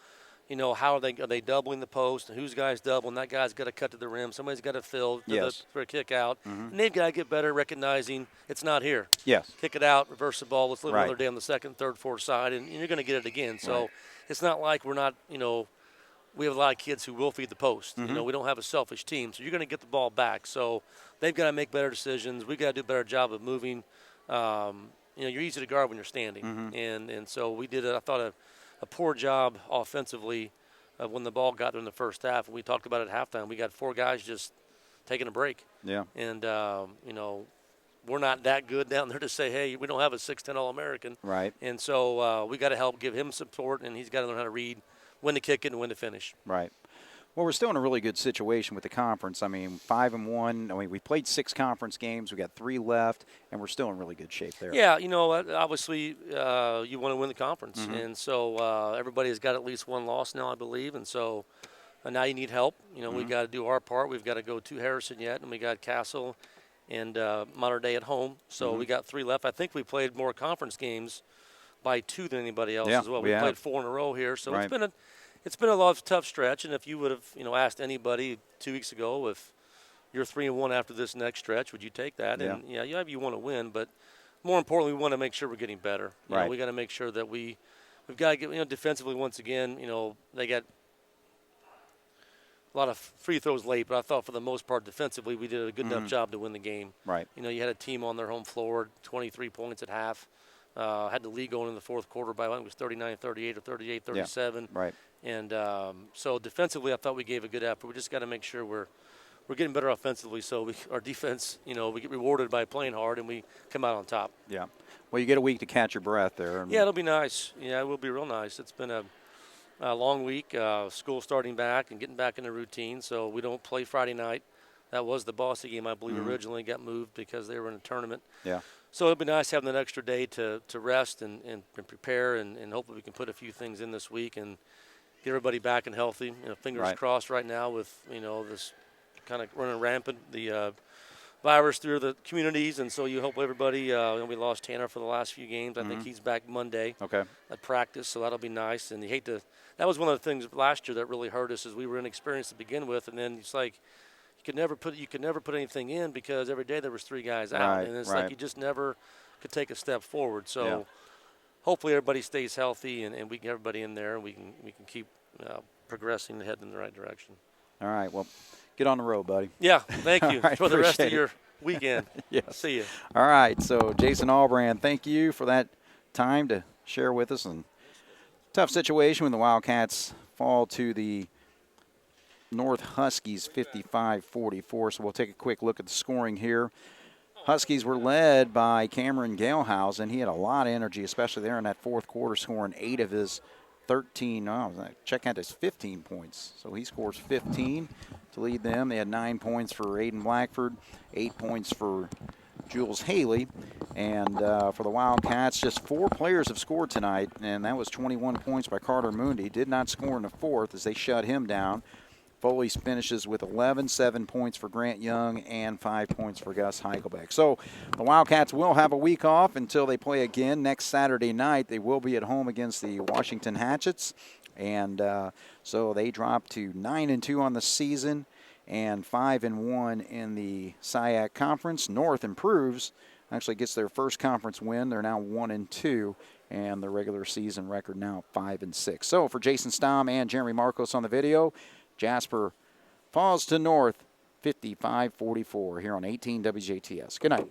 You know, how are they doubling the post? And whose guy's doubling? That guy's got to cut to the rim. Somebody's got to fill for a kick out. And they've got to get better recognizing it's not here. Yes. Kick it out, reverse the ball. Let's live another day on the second, third, fourth side, and you're going to get it again. So it's not like we're not, you know, we have a lot of kids who will feed the post. You know, we don't have a selfish team. So you're going to get the ball back. So they've got to make better decisions. We've got to do a better job of moving. You know, you're easy to guard when you're standing. And so we did, I thought, a poor job offensively when the ball got there in the first half. And we talked about it at halftime. We got four guys just taking a break. Yeah. And, you know, we're not that good down there to say, hey, we don't have a 6'10" All-American. Right. And so we got to help give him support, and he's got to learn how to read when to kick it and when to finish. Right. Well, we're still in a really good situation with the conference. I mean, 5-1. I mean, we played 6 conference games. We got 3 left, and we're still in really good shape there. Yeah, you know, obviously you want to win the conference. And so everybody has got at least one loss now, I believe. And so now you need help. You know, we've got to do our part. We've got to go to Harrison yet, and we got Castle and Mater Dei at home. So we got 3 left. I think we played more conference games by 2 than anybody else as well. We played 4 in a row here. So it's been a tough stretch. And if you would have, you know, asked anybody 2 weeks ago if you're 3-1 after this next stretch, would you take that? And you want to win, but more importantly, we want to make sure we're getting better. You know, we got to make sure that we've got to get, you know, defensively once again. You know, they got a lot of free throws late, but I thought for the most part defensively we did a good enough job to win the game. Right. You know, you had a team on their home floor, 23 points at half. Had the lead going in the fourth quarter by, I think it was 39-38 or 38-37. Yeah. Right. And so defensively I thought we gave a good effort. We just got to make sure we're getting better offensively so our defense, you know, we get rewarded by playing hard and we come out on top. Yeah. Well, you get a week to catch your breath there. Yeah, it'll be nice. Yeah, it will be real nice. It's been a long week, school starting back and getting back in the routine, so we don't play Friday night. That was the Bosse game, I believe, originally got moved because they were in a tournament. Yeah. So it'll be nice having an extra day to rest and prepare, and hopefully we can put a few things in this week and get everybody back and healthy. You know, fingers crossed right now with, you know, this kind of running rampant, the virus through the communities, and so you hope everybody, you know, we lost Tanner for the last few games. I think he's back Monday at practice, so that'll be nice. And you hate to – that was one of the things last year that really hurt us is we were inexperienced to begin with, and then it's like you could never put anything in because every day there was 3 guys out, and it's like you just never could take a step forward. So hopefully everybody stays healthy and we get everybody in there and we can keep progressing and heading in the right direction. All right, well, get on the road, buddy. Yeah, thank you for the rest of your weekend. I'll see you. All right, so Jason Allbrand, thank you for that time to share with us. And tough situation when the Wildcats fall to the North Huskies 55-44. So we'll take a quick look at the scoring here. Huskies were led by Cameron Galehausen. He had a lot of energy, especially there in that fourth quarter, scoring 8 of his 13. Check out his 15 points. So he scores 15 to lead them. They had 9 points for Aiden Blackford, 8 points for Jules Haley. And for the Wildcats, just 4 players have scored tonight, and that was 21 points by Carter Mooney. Did not score in the fourth as they shut him down. Foley finishes with 11, 7 points for Grant Young, and 5 points for Gus Heichelbeck. So the Wildcats will have a week off until they play again next Saturday night. They will be at home against the Washington Hatchets. And so they drop to 9-2 on the season and 5-1 in the SIAC Conference. North improves, actually gets their first conference win. They're now 1-2. And the regular season record now 5-6. So for Jason Stamm and Jeremy Marcos on the video, Jasper falls to North 55-44 here on 18 WJTS. Good night.